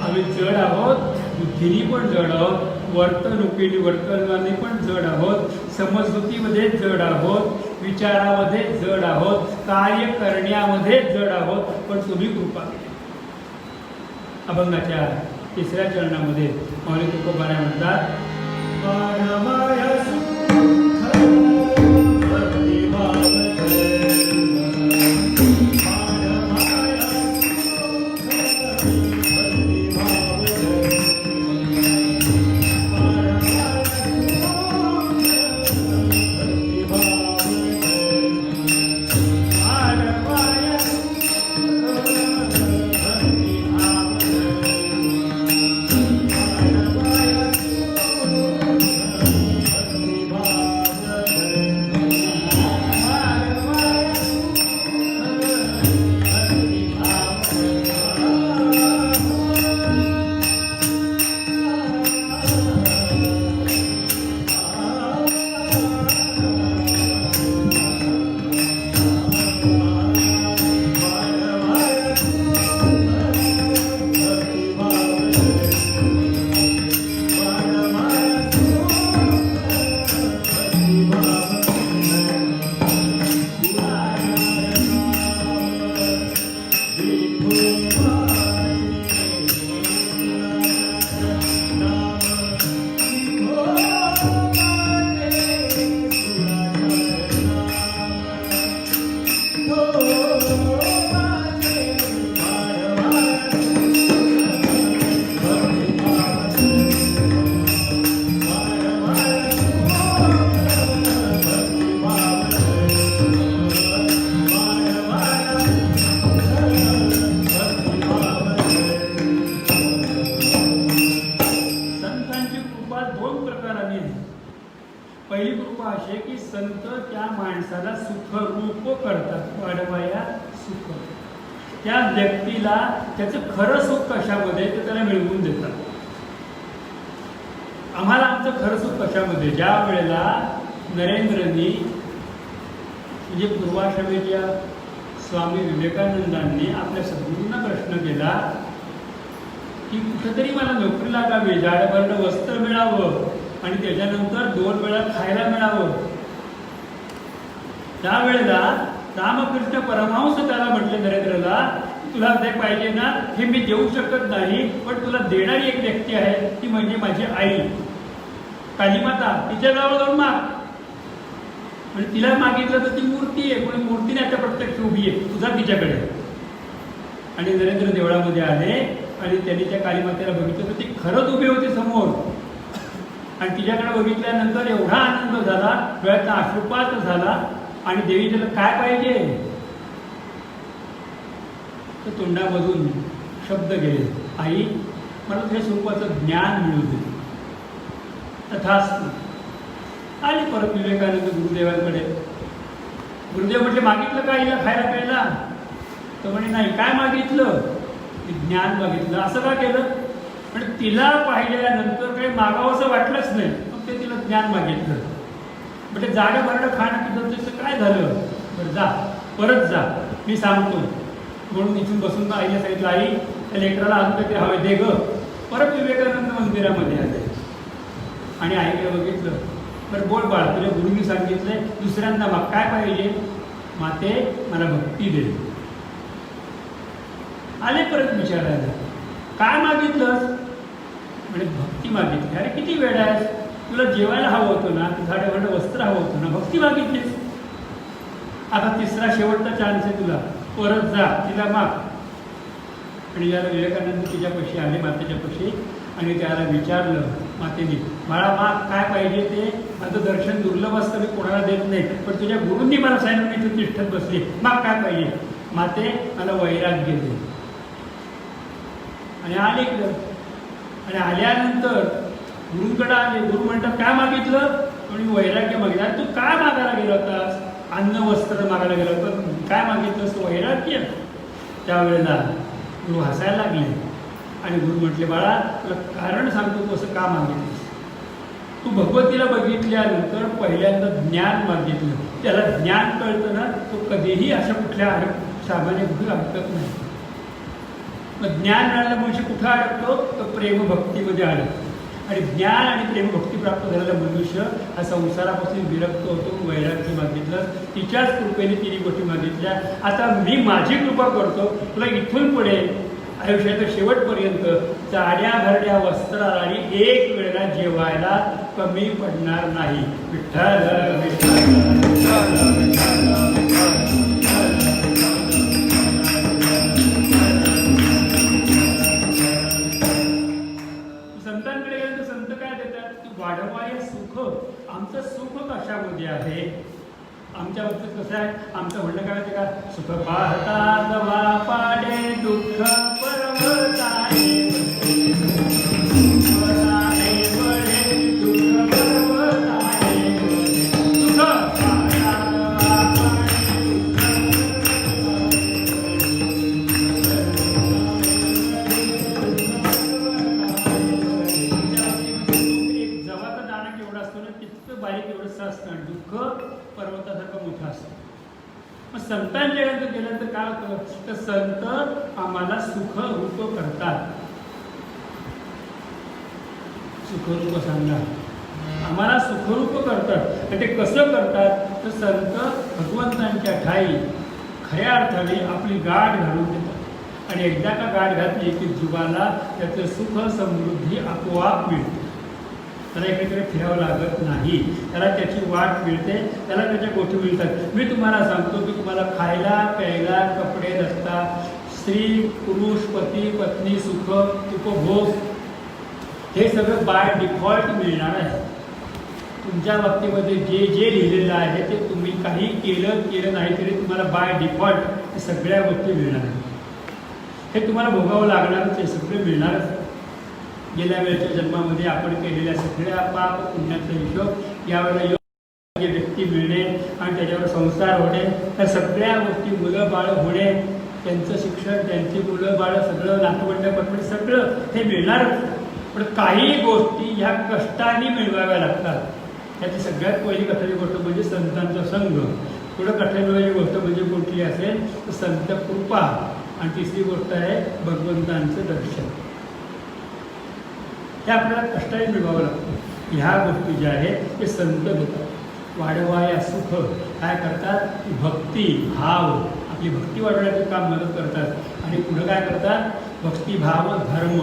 आम्ही जड आहोत, बुद्धीनी पण जड आहोत, वर्तनाने पण जड आहोत, समजुतीमध्ये जड आहोत, विचारामध्ये जड आहोत, कार्य करण्यामध्ये जड आहोत. पण तुम्ही कृपा अभंगाच्या 3ऱ्या चरणामध्ये माऊली तुकोबाराय म्हणतात, पहिली कृपा अशी आहे की संत त्या माणसाला सुखरूप करतात, वाढवाया सुख. त्या व्यक्तीला त्याचं खरं सुख कशामध्ये ते त्याला मिळवून देतात. आम्हाला आमचं खरं सुख कशामध्ये, ज्या वेळेला नरेंद्रनी म्हणजे पूर्वाश्रमीच्या स्वामी विवेकानंदांनी आपल्या सद्गुरूंना प्रश्न केला की कुठेतरी मला नोकरी लागावी, जाडभरड वस्त्र मिळावं आणि त्याच्यानंतर 2 वेळा खायला मिळावं. त्यावेळेला रामकृष्ण परमहंस त्याला म्हटले, नरेंद्रला तुला ते पाहिजे ना, हे मी देऊ शकत नाही, पण तुला देणारी एक व्यक्ती आहे, ती म्हणजे माझी आई कालीमाता. तिच्या जवळ जाऊन माग. म्हणजे तिला मागितलं तर ती मूर्ती आहे, कोणी मूर्तीने आता प्रत्यक्ष उभी आहे, तुझा तिच्याकडे. आणि नरेंद्र देवळामध्ये आले आणि त्यांनी त्या कालीमातेला बघितलं तर ती खरंच उभी होती समोर. आणि तिच्याकडे बघितल्यानंतर एवढा आनंद झाला, डोळ्याचा अश्रुपात झाला. आणि देवी त्याला काय पाहिजे, तर तोंडामधून शब्द गेले, आई मला तुझ्या स्वरूपाचं ज्ञान मिळू दे. तथास्तु. आली परत विवेकानंद गुरुदेवांकडे. गुरुदेव म्हटले, मागितलं का हिला खायला प्यायला? तर म्हणे नाही. काय मागितलं? ज्ञान मागितलं. असं का केलं? म्हणजे तिला पाहिल्यानंतर काही मागावं असं वाटलंच नाही, मग ते तिला ज्ञान मागितलं. म्हणजे जाडं भरडं खाणं पितं त्याचं काय झालं? बरं जा, परत जा, मी सांगतो. म्हणून इथून बसून आईला सांगितलं, आई त्या लेकराला अजून काहीतरी हवे दे ग. परत विवेकानंद मंदिरामध्ये आले आणि आईकडे बघितलं. बरं बोल बाळ, तुझ्या गुरुंनी सांगितलंय दुसऱ्यांदा मग काय पाहिजे? माते मला भक्ती दे. आले परत विचारायला, काय मागितलंस? म्हणजे भक्ती मागितली. अरे किती वेळ आहेस, तुला जेवायला हवं होतं ना, झाडं वस्त्र हवं होतं ना, भक्ती मागितलीस. आता तिसरा शेवटचा चान्स आहे तुला, परत जा, तिला माग. आणि ज्याला विवेकानंद तिच्यापाशी आले, मातेच्या पाशी, आणि त्याला विचारलं मातेने, बाळा माग काय पाहिजे ते, माझं दर्शन दुर्लभ असतं, मी कोणाला देत नाही, पण तुझ्या गुरूंनी मला सांगितलं, मी इथं तिष्ठत बसली, माग काय पाहिजे? माते मला वैराग्य दे. आणि आले इकडं. आणि आल्यानंतर गुरुंकडे आले. गुरु म्हणतात काय मागितलं? आणि वैराग्य मागितलं. तू काय मागायला गेला होतास? अन्न वस्त्र मागायला गेला होता, काय मागितलंस? वैराग्य. त्यावेळेला गुरु हसायला लागले आणि गुरु म्हटले, बाळा तुला कारण सांगतो, तू असं का मागितलंस? तू भगवतीला बघितल्यानंतर पहिल्यांदा ज्ञान मागितलं, त्याला ज्ञान कळतं ना, तो कधीही अशा कुठल्या सामान्य कुठे अडकत नाही. मग ज्ञान मिळालेला मनुष्य कुठं अडकतो? तर प्रेमभक्तीमध्ये अडकतो. आणि ज्ञान आणि प्रेमभक्ती प्राप्त झालेला मनुष्य हा संसारापासून विरक्त होतो. वैराग्य मागितलं, तिच्याच कृपेने तिने गोष्टी मागितल्या. आता मी माझी कृपा करतो, तुला इथून पुढे आयुष्याच्या शेवटपर्यंत जाड्या भरड्या वस्त्राला आणि एक वेळेला जेवायला कमी पडणार नाही. विठ्ठल संतांकडे गेलं तर संत काय देतात? तू वाढवाय सुख. आमचं सुख कशामध्ये आहे? आमच्या बाबतीत कसं आहे? आमचं म्हणणं काय माहिती का? सुख पाहता गवा पाडे, दुःख पर्वताने दुःख पर्वतासारखं मोठं असतं. मग संतांच्या गेल्यानंतर काय होतं? तर संत आम्हाला सुखरूप करतात. सुखरूप सांगा, आम्हाला सुखरूप करतात. आणि ते कसं करतात? तर संत भगवंतांच्या ठाई खऱ्या अर्थाने आपली गाठ घालून देतात. आणि एकदा का गाठ घातली की जीवाला त्याचं सुख समृद्धी आपोआप मिळते. त्याला इकडे फिरावं लागत नाही, त्याला त्याची वाट मिळते, त्याला त्याच्या गोष्टी मिळतात. मी तुम्हाला सांगतो की तुम्हाला खायला प्यायला कपडे दत्ता, स्त्री पुरुष पती पत्नी सुख उपभोग हे सगळं बाय डिफॉल्ट मिळणार आहे. तुमच्या बाबतीमध्ये जे जे लिहिलेलं आहे ते तुम्ही काही केलं नाही तरी तुम्हाला बाय डिफॉल्ट हे सगळ्या गोष्टी मिळणार आहेत. हे तुम्हाला भोगावं लागणारच, हे सगळे मिळणारच. गेल्या वेळेच्या जन्मामध्ये आपण केलेल्या सगळ्या पाप पुण्याचा हिशोब यावेळेला योग्य व्यक्ती मिळणे आणि त्याच्यावर संसार होणे, त्या सगळ्या गोष्टी मुलं बाळं होणे, त्यांचं शिक्षण, त्यांची मुलं बाळं सगळं नातवंड पटवण सगळं हे मिळणारच. पण काही गोष्टी ह्या कष्टाने मिळवाव्या लागतात. त्याची सगळ्यात पहिली कठीण गोष्ट म्हणजे संतांचा संघ. पुढं कठीण गोष्ट म्हणजे कुठली असेल तर संत कृपा, आणि तिसरी गोष्ट आहे भगवंतांचं दर्शन. हे आपल्याला कष्टाने मिळवावं लागतं. ह्या गोष्टी ज्या आहेत ते संत देतात. वाढवाया सुख काय करतात, भक्ती भाव, आपली भक्ती वाढवण्याचं काम मदत करतात. आणि पुढं काय करतात, भक्तिभाव धर्म,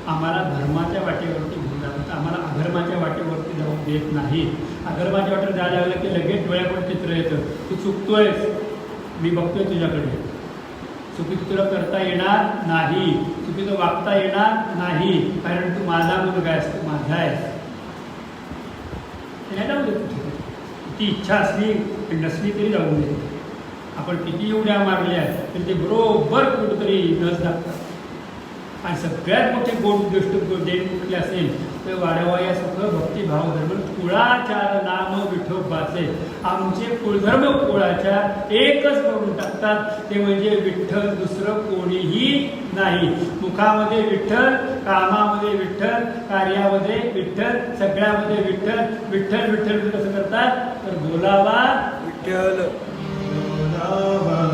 आम्हाला धर्माच्या वाटेवरती घेऊन जातात. आम्हाला अधर्माच्या वाटेवरती जाऊ देत नाही. अधर्माच्या वाटेवर जायला लागलं की लगेच डोळ्याकडे चित्र येतं, तू चुकतोयस, मी बघतोय तुझ्याकडे, चुकीचं तुला करता येणार नाही, चुकीचं वागता येणार नाही, कारण तू माझा मुलगा आहेस, तू माझा आहेस. नाही जाऊ दे, ती इच्छा असली नसली तरी जाऊ दे. आपण किती उड्या मारल्या तरी ते बरोबर कुठंतरी नस लागतात. आणि सगळ्यात मोठी गोड गोष्ट देण कुठली असेल तर वाढवाया सुख भक्तिभाव धर्म, कुळाचार नाम विठोबाचे. आमचे कुळधर्म कुळाच्या एकच करून टाकतात, ते म्हणजे विठ्ठल, दुसरं कोणीही नाही. मुखामध्ये विठ्ठल, कामामध्ये विठ्ठल, कार्यामध्ये विठ्ठल, सगळ्यामध्ये विठ्ठल. विठ्ठल विठ्ठल कसं करतात तर बोलावा विठ्ठल, बोलावा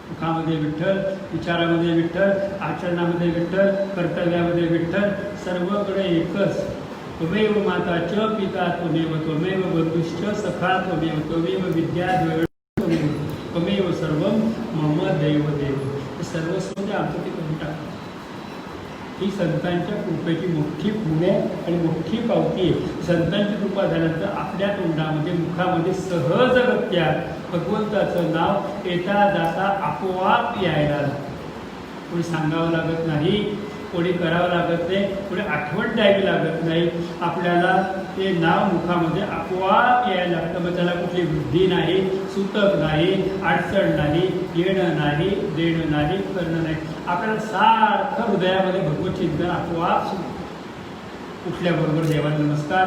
मुखामध्ये विठ्ठल, विचारामध्ये विठ्ठल, आचरणामध्ये विठ्ठल, कर्तव्यामध्ये विठ्ठल, सर्वकडे एकच. त्वमेव माता च पिता त्वमेव, त्वमेव बंधुश्च सखा त्वमेव, त्वमेव विद्या त्वमेव, त्वमेव सर्वं मम देव देव. हे सर्वस्व जे आमचं ते करून टाकतात. ही संतांच्या कृपेची मोठी पुण्य आणि मोठी पावती आहे. संतांची कृपा झाल्यानंतर आपल्या तोंडामध्ये मुखामध्ये सहजगत्या भगवंताचं नाव येता जाता आपोआप यायला लागतं. कोणी सांगावं लागत नाही, कोणी करावं लागत नाही, कोणी आठवण द्यावी लागत नाही. आपल्याला ते नाव मुखामध्ये आपोआप यायला लागतं. मग त्याला कुठली वृद्धी नाही, सूतक नाही, अडचण नाही, येणं नाही, देणं नाही, करणं नाही. आपल्याला सारखं हृदयामध्ये भगवत चिंतन आपोआप उठल्याबरोबर देवाला नमस्कार,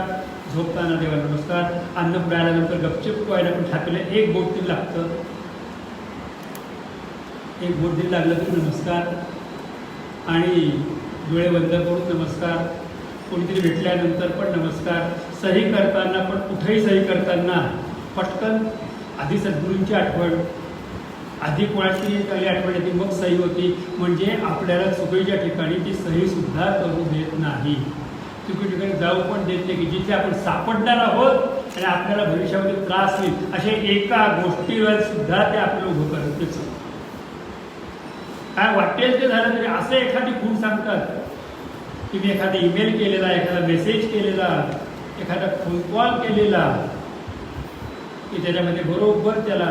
झोपताना देवाला नमस्कार, अन्न पुढे आल्यानंतर गपचिप व्हायला पण ठाकले एक बोट तरी लागतं, एक बोट तरी लागलं तरी नमस्कार. आणि डोळे बंद करून नमस्कार. कोणीतरी भेटल्यानंतर पण नमस्कार. सही करताना पण कुठेही सही करताना पटकन आधी सद्गुरूंची आठवण, आधी कोणाची काही आठवण येते मग सही होती. म्हणजे आपल्याला चुकीच्या ठिकाणी ती सहीसुद्धा करू देत नाही, चुकीच्या ठिकाणी जाऊ पण देत नाही, की जिथे आपण सापडणार आहोत आणि आपल्याला भविष्यामध्ये त्रास होईल अशा एका गोष्टीवर सुद्धा ते आपल्याला उभं करतेच. काय वाटेल ते झालं तरी असं एखादी खूण सांगतात की मी एखादा ईमेल केलेला, एखादा मेसेज केलेला, एखादा फोन कॉल केलेला, की त्याच्यामध्ये बरोबर त्याला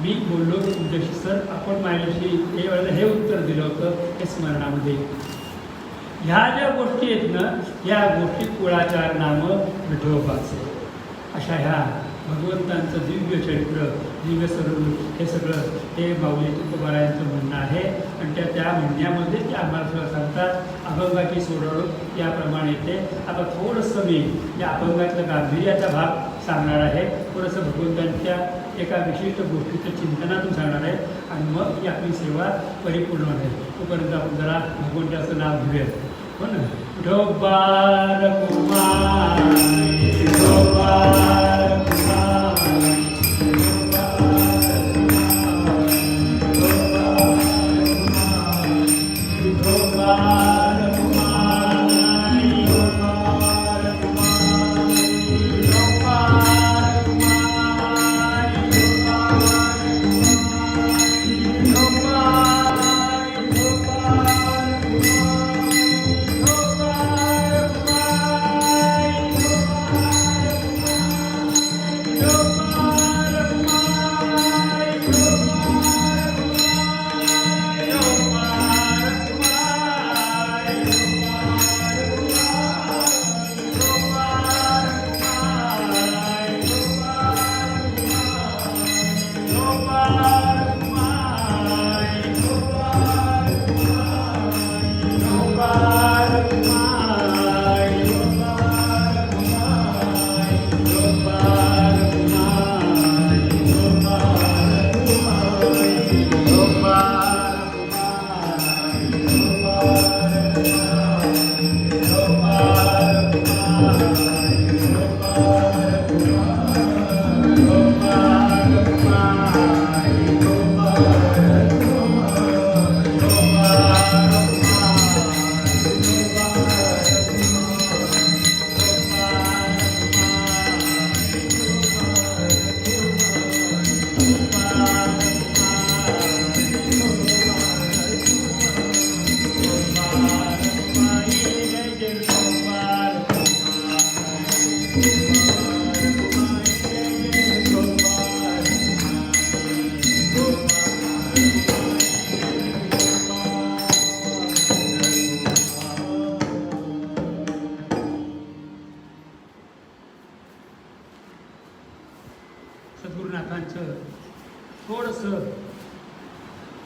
मी बोललो तुमच्याशी सर, आपण माझ्याशी हे वेळेला हे उत्तर दिलं होतं, हे स्मरणामध्ये. ह्या ज्या गोष्टी आहेत ना, ह्या गोष्टी कुळाचार नाम विठोबाचे. अशा ह्या भगवंतांचं दिव्य चरित्र, दिव्य स्वरूप, हे सगळं हे माऊली तुकोबारायांचं म्हणणं आहे. आणि त्या म्हणण्यामध्ये ते आम्हाला सगळं सांगतात. अभंगाची सोडवणूक याप्रमाणे येते. आता थोडंसं मी या अभंगातल्या गांभीर्याचा भाग सांगणार आहे, थोडंसं भगवंतांच्या एका विशिष्ट गोष्टीचं चिंतनातून सांगणार आहे, आणि मग ही आपली सेवा परिपूर्ण होते. तोपर्यंत आपण जरा भगवंताचं नाव घेऊया. हो ना, विठोबार कुमार, विठोबार कुमार, विठोबार कुमार,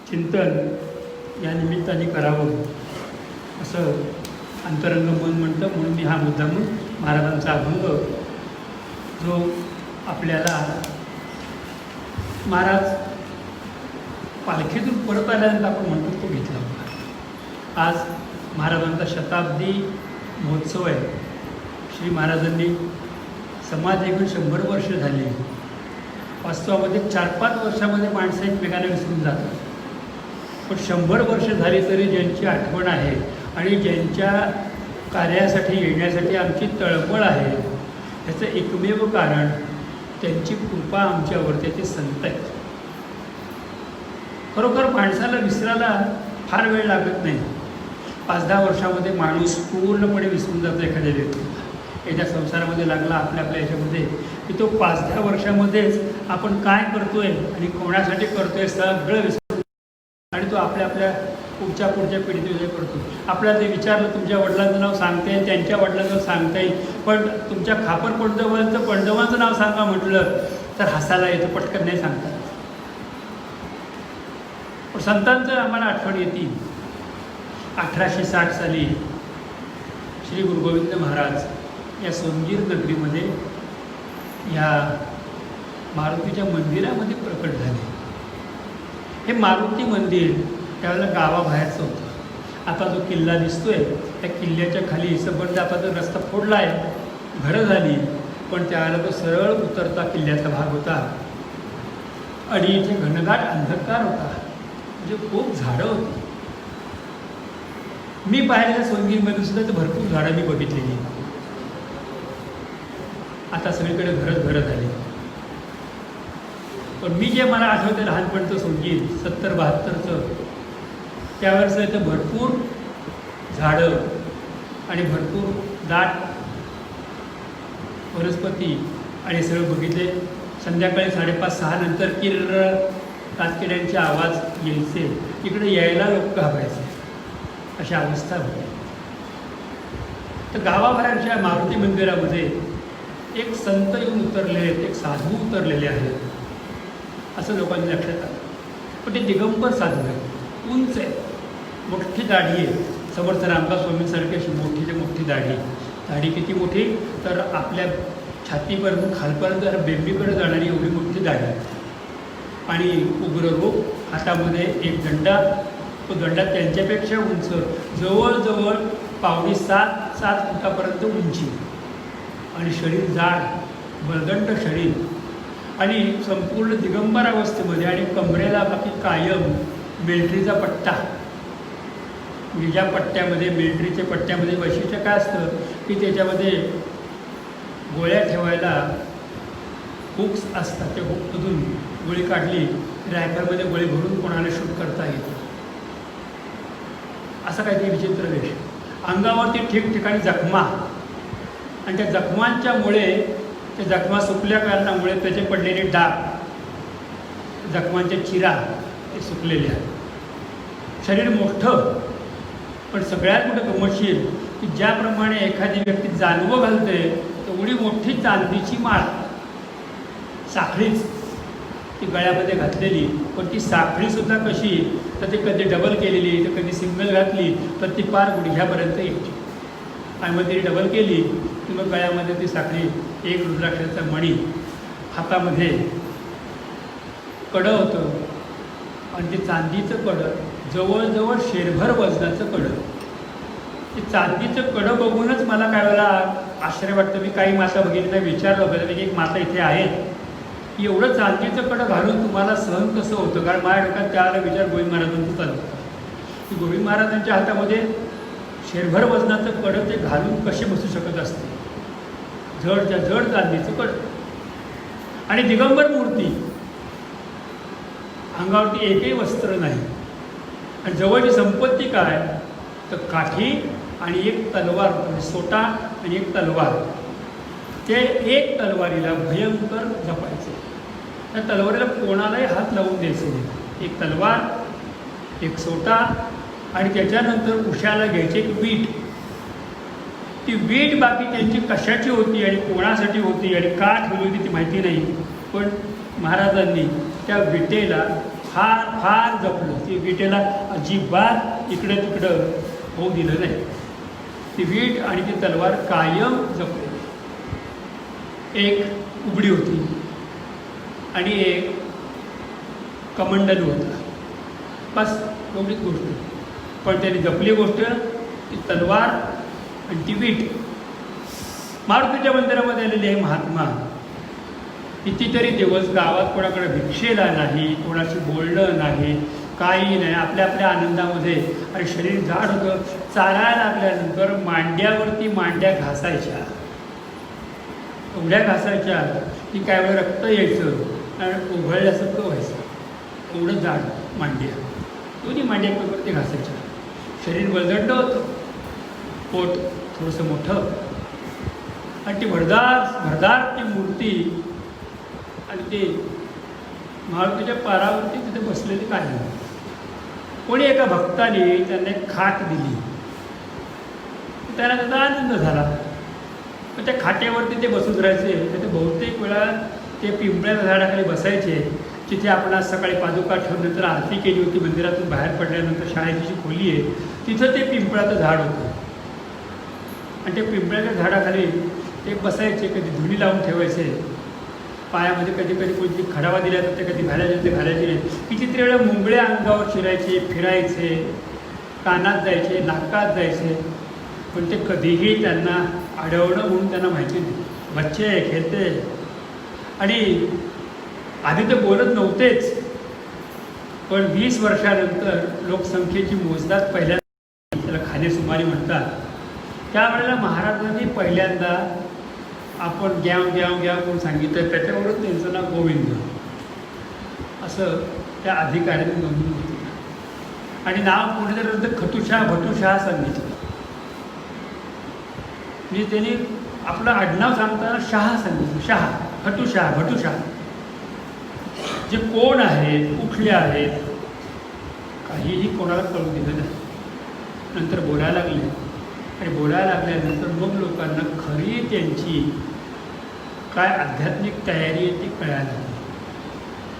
चिंतन या निमित्ताने करावं असं अंतरंग मन म्हणतं. म्हणून मी हा मुद्दामून महाराजांचा अभंग जो आपल्याला महाराज पालखीतून परत आल्यानंतर आपण म्हणतो तो घेतला होता. आज महाराजांचा शताब्दी महोत्सव आहे. श्री महाराजांनी समाज एकूण 100 वर्ष झाली. वास्तवामध्ये 4-5 वर्षामध्ये माणसं एकमेकांना विसरून जातात. पण 100 वर्ष झाली तरी ज्यांची आठवण आहे आणि ज्यांच्या कार्यासाठी येण्यासाठी आमची तळमळ आहे त्याचं एकमेव कारण त्यांची कृपा आमच्यावरती ते संत आहेत. खरोखर माणसाला विसरायला फार वेळ लागत नाही. 5-10 वर्षामध्ये माणूस पूर्णपणे विसरून जातो एखाद्या व्यक्तीला. याच्या संसारामध्ये लागला आपल्या याच्यामध्ये की तो 5-10 वर्षामध्येच आपण काय करतोय आणि कोणासाठी करतोय सगळं विसरून आणि तो आपल्या पुढच्या पिढीत करतो. आपल्याला ते विचारलं तुमच्या वडिलांचं नाव सांगते, त्यांच्या वडिलांचं सांगता येईल, पण तुमच्या खापर पणजवांचं नाव सांगा म्हटलं तर हसायला येतं, पटकन नाही सांगतात. पण संतांचं आम्हाला आठवण येते. 1860 साली श्री गुरु गोविंद महाराज या सोनगीर नगरीमध्ये या मारुतीच्या मंदिरामध्ये प्रकट झाले. हे मारुती मंदिर त्यावेळेला गावाबाहेरचं होतं. आता जो किल्ला दिसतोय त्या किल्ल्याच्या खाली सबंध आता जो रस्ता फोडला आहे, घरं झाली, पण त्यावेळेला तो सरळ उतरता किल्ल्याचा भाग होता आणि इथे घनदाट अंधकार होता, म्हणजे खूप झाडं होती. मी पाहिलेल्या सोनगीरमध्ये सुद्धा तर भरपूर झाडं मी बघितलेली. आता सगळीकडे घरं झाली. पण मी जे मला आठवतं लहानपणचं सोनगीर 70-72चं त्यावेळेस इथं भरपूर झाडं आणि भरपूर दाट वनस्पती आणि सगळं बघितले. संध्याकाळी 5:30-6 नंतर किर्र कातकिड्यांचे आवाज यायचे. इकडे यायला लोक घाबरायचे, अशी अवस्था होती. तर गावाबाहेरच्या मारुती मंदिरामध्ये एक संत येऊन उतरलेले आहेत, एक साधू उतरलेले आहेत असं लोकांनी लक्षात आलं. पण ते दिगंबर साधू आहे, उंच आहे, मोठी दाढी आहे. समर्थ रामदास स्वामींसारखी अशी मोठी ते मोठी दाढी किती मोठी तर आपल्या छातीपर्यंत खालपर्यंत जरा बेंबीकडे जाणारी एवढी मोठी दाढी आणि उग्र रूप. हातामध्ये एक दंडा, तो दंडा त्यांच्यापेक्षा उंच, जवळजवळ 6.25-7 फुटापर्यंत उंची आणि शरीर जाड बळदंड शरीर आणि संपूर्ण दिगंबर अवस्थेमध्ये आणि कमरेला बाकी कायम मिलिटरीचा पट्टा. म्हणजे ज्या पट्ट्यामध्ये मिलिटरीच्या पट्ट्यामध्ये वैशिष्ट्य काय असतं की त्याच्यामध्ये गोळ्या ठेवायला हुक्स असतात. त्या हुकमधून गोळी काढली रायफलमध्ये गोळी भरून कोणाला शूट करता येतं, असं काहीतरी विचित्र वेश. अंगावरती ठिकठिकाणी जखमा आणि त्या जखमांच्यामुळे त्या जखमा सुकल्या कारणामुळे त्याचे पडलेले डाग, जखमांचे चिरा ते सुकलेले आहेत. शरीर मोठं, पण सगळ्यात मोठं गमतशीर की ज्याप्रमाणे एखादी व्यक्ती जानवं घालते तेवढी मोठी चांदीची माळ साखळीच ती गळ्यामध्ये घातलेली. पण ती साखळीसुद्धा कशी तर ती कधी डबल केलेली तर कधी सिंगल घातली तर ती पार गुडघ्यापर्यंत यायची. आणि मग ती डबल केली की मग गळ्यामध्ये ती साखळी, एक रुद्राक्षाचा मणी, हातामध्ये कडं होतं आणि ते चांदीचं कडं जवळजवळ शेरभर वजनाचं कडं. ते चांदीचं कडं बघूनच मला काय वेळेला आश्चर्य वाटतं. मी काही माता बघितल्या, विचारलं होतं की एक माता इथे आहे की एवढं चांदीचं कडं घालून तुम्हाला सहन कसं होतं. कारण माझ्या डोक्यात त्याला विचार गोविंद महाराजांचं चालू होता की गोविंद महाराजांच्या हातामध्ये शेरभर वजनाचं कडं ते घालून कसे बसू शकत असते. जड चांदीचं कडं आणि दिगंबर मूर्ती, अंगावरती एकही वस्त्र नाही. आणि जवळची संपत्ती काय तर काठी आणि एक तलवार, म्हणजे सोटा आणि एक तलवार. ते एक तलवारीला भयंकर जपायचे. त्या तलवारीला कोणालाही हात लावून द्यायचे नाही. एक तलवार, एक सोटा आणि त्याच्यानंतर उशाला घ्यायची एक वीट. ती वीट बाकी त्यांची कशाची होती आणि कोणासाठी होती आणि का ठेवली होती ती माहिती नाही. पण महाराजांनी त्या विटेला फार फार जपलं. ती विटेला अजिबात इकडं तिकडं होऊ दिलं नाही. ती वीट आणि ती तलवार कायम जपली. एक उघडी होती आणि एक कमंडलू होता, बस एवढीच गोष्ट. पण त्यांनी जपली गोष्ट ती तलवार आणि ती वीट. मारुतीच्या मंदिरामध्ये आलेले हे महात्मा कितीतरी दिवस गावात कोणाकडे भिक्षेला नाही, कोणाशी बोलणं नाही, काही नाही, आपल्या आपल्या आनंदामध्ये. आणि शरीर जाड होतं. चालायला लागल्यानंतर मांड्यावरती मांड्या घासायच्या, एवढ्या घासायच्या की काय वेळा रक्त यायचं आणि उघळल्यासारखं व्हायचं. एवढं जाड मांड्या, दोन्ही मांड्या वरती घासायच्या. शरीर बळजंड होतं, पोट थोडंसं मोठं आणि ती भरदार ती मूर्ती. आणि ते मारुतीच्या पारावरती तिथे बसलेले काय. कोणी एका भक्ताने त्यांना एक खाट दिली, त्यांना त्याचा आनंद झाला. पण त्या खाट्यावरती ते बसून राहायचे. तर ते बहुतेक वेळा ते पिंपळ्याच्या झाडाखाली बसायचे, जिथे आपण आज सकाळी पादुका ठेवून नंतर आरती केली होती. मंदिरातून बाहेर पडल्यानंतर शाळेची जी खोली आहे तिथं ते पिंपळाचं झाड होतं. आणि ते पिंपळाच्या झाडाखाली ते बसायचे. कधी धुणी लावून ठेवायचे पायामध्ये, कधी कधी कोणती खडावा दिल्या तर ते कधी घालायचे, ते घालायचे नाही. कितीतरी वेळा मुंगळ्या अंगावर शिरायचे, फिरायचे, कानात जायचे, नाकात जायचे. पण ते कधीही त्यांना अडवणं म्हणून त्यांना माहिती नाही. बच्चे खेळते. आणि आधी ते बोलत नव्हतेच, पण 20 वर्षानंतर लोकसंख्येची मोजदाद पहिल्यांदा, त्याला खानेसुमारी म्हणतात, त्यावेळेला महाराजांनी पहिल्यांदा आपण ग्याव ग्याव ग्याव म्हणून सांगितलं. त्याच्यावरच त्यांचं नाव गोविंद असं त्या अधिकाऱ्यांनी नोंदवून घेतलं. आणि नाव पुढे खटुशाह भटुशाह सांगितलं. म्हणजे त्यांनी आपलं आडनाव सांगताना शहा सांगितलं. शहा, खटुशाह, भटुशाह. जे कोण आहेत, कुठले आहेत, काहीही कोणाला कळू दिलं नाही. नंतर बोलायला लागले. आणि बोलायला लागल्यानंतर मग लोकांना खरी त्यांची काय आध्यात्मिक तयारी आहे ती कळायला लागली.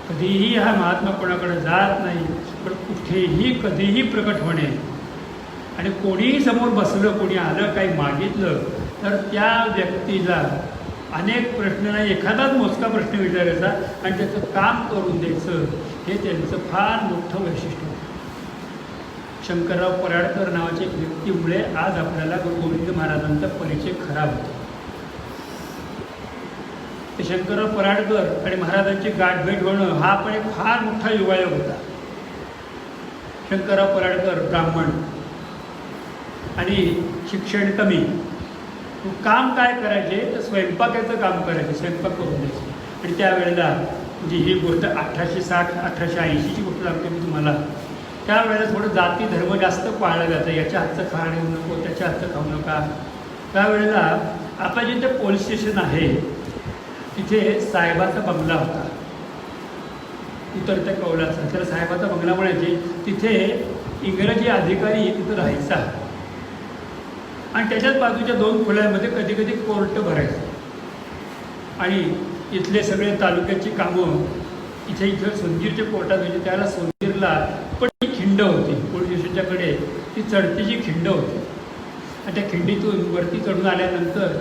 कधीही हा महात्मा कोणाकडे जात नाही, पण कुठेही कधीही प्रकट होणे. आणि कोणीही समोर बसलं, कोणी आलं, काही मागितलं तर त्या व्यक्तीला अनेक प्रश्न नाही, एखादाच मोजका प्रश्न विचारायचा आणि त्याचं काम करून द्यायचं. हे त्यांचं फार मोठं वैशिष्ट्य होतं. शंकरराव पराडकर नावाच्या एक व्यक्तीमुळे आज आपल्याला गुरु गोविंद महाराजांचा परिचय खरा होतो. ते शंकरराव पराडकर आणि महाराजांची गाठभेट होणं हा पण एक फार मोठा योगायोग होता. शंकरराव पराडकर ब्राह्मण आणि शिक्षण कमी. काम काय करायचे तर स्वयंपाकाचं काम करायचे, स्वयंपाक करून द्यायचे. आणि त्यावेळेला म्हणजे ही गोष्ट 1860 1880ची गोष्ट सांगते मी तुम्हाला. त्यावेळेला थोडं जाती धर्म जास्त पाळलं जातं. याच्या हातचं खाणं येऊ नको, त्याच्या हातचं खाऊ नका. त्यावेळेला आता जिथे पोलीस स्टेशन आहे तिथे साहेबाचा बंगला होता, उतरत्या कौलाचा. त्याला साहेबाचा बंगला म्हणायचे. तिथे इंग्रजी अधिकारी तिथं राहायचा. आणि त्याच्याच बाजूच्या 2 खोल्यांमध्ये कधी कधी कोर्ट भरायचं. आणि इथले सगळे तालुक्याची कामं इथं सोनगीरच्या कोर्टात व्हायची. त्याला सोनगीरला पण ती खिंड होती, पोलीस स्टेशनच्याकडे ती चढतीची खिंड होती. आणि त्या खिंडीतून वरती चढून आल्यानंतर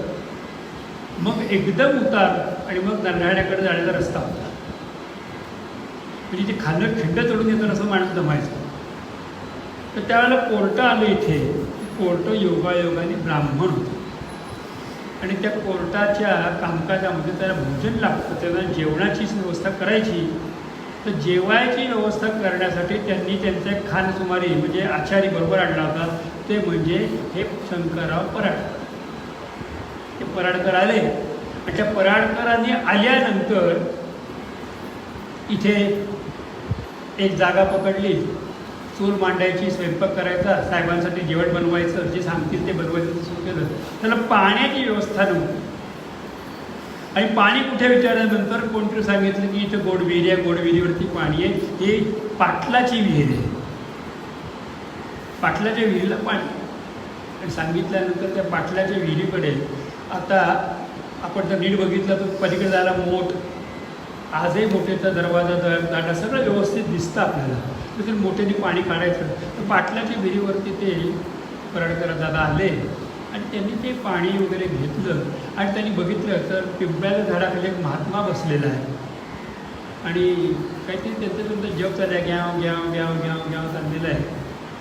मग एकदम उतार आणि मग नरनाळ्याकडे जाण्याचा रस्ता होता. म्हणजे ती खाल्लं खिंड चढून येतं असं माणूस जमायचं. तर त्यावेळेला कोर्ट आलं इथे. कोर्ट योगायोगाने ब्राह्मण होतं. आणि त्या कोर्टाच्या कामकाजामध्ये त्याला भोजन लागतं, त्यांना जेवणाची व्यवस्था करायची. तर जेवायची व्यवस्था करण्यासाठी त्यांनी त्यांचा एक खानसुमारी म्हणजे आचारी बरोबर आणला होता. ते म्हणजे हे शंकरराव पराडकर. ते पराडकर आले. आणि त्या पराडकरांनी आल्यानंतर इथे एक जागा पकडली. चूल मांडायची, स्वयंपाक करायचा, साहेबांसाठी जेवण बनवायचं, जे सांगतील ते बनवायचं सुरू केलं. त्याला पाण्याची व्यवस्था नव्हती. आणि पाणी कुठे विचारल्यानंतर कोणतरी सांगितलं की इथं गोड विहीर आहे, गोड विहिरीवरती पाणी आहे. हे पाटलाची विहीर आहे, पाटलाच्या विहिरीला पाणी. आणि सांगितल्यानंतर त्या पाटलाच्या विहिरीकडे आता आपण जर नीट बघितलं तर पलीकडे जायला मोठ आजही मोठेचा दरवाजा दाटा सगळं व्यवस्थित दिसतं आपल्याला. तिथून मोठ्याने पाणी काढायचं तर पाटलाच्या विहिरीवरती ते पराडकर दादा आले आणि त्यांनी ते पाणी वगैरे घेतलं आणि त्यांनी बघितलं तर पिंपळाच्या झाडाखाली एक महात्मा बसलेला आहे आणि काहीतरी त्यांचं तुमचं जप चाललं आहे, ग्याव ग्याव ग्याव ग्याव ग्याव चाललेलं आहे.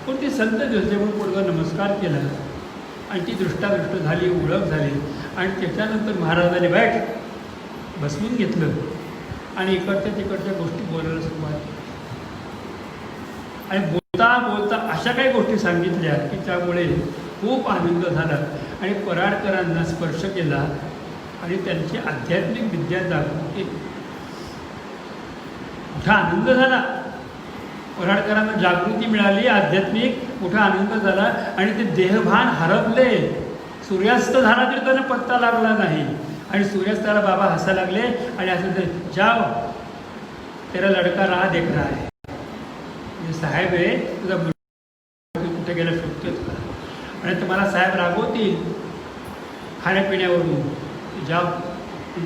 पण ते संत दिसले म्हणून पुढं नमस्कार केला आणि ती दृष्टादृष्ट झाली, ओळख झाली आणि त्याच्यानंतर महाराजांनी बसवून घेतलं आणि इकडच्या तिकडच्या गोष्टी बोलायला सुरुवात केली आणि बोलता बोलता अशा काही गोष्टी सांगितल्या की त्यामुळे खूप आनंद झाला आणि पराडकरांना स्पर्श केला आणि त्यांची आध्यात्मिक विद्या जागृत केली. मोठा आनंद झाला. पराडकरांना जागृती मिळाली, आध्यात्मिक मोठा आनंद झाला आणि ते देहभान हरपले. सूर्यास्त झाला तरी त्यांना पत्ता लागला नाही आणि सूर्यास्ताला बाबा हसायला लागले आणि असं ते जाओ तेरा लडका राह देख रहा है. म्हणजे साहेब आहे तुझा कुठे गेला शोधतोच का आणि तुम्हाला साहेब रागवतील खाण्यापिण्यावरून, जाव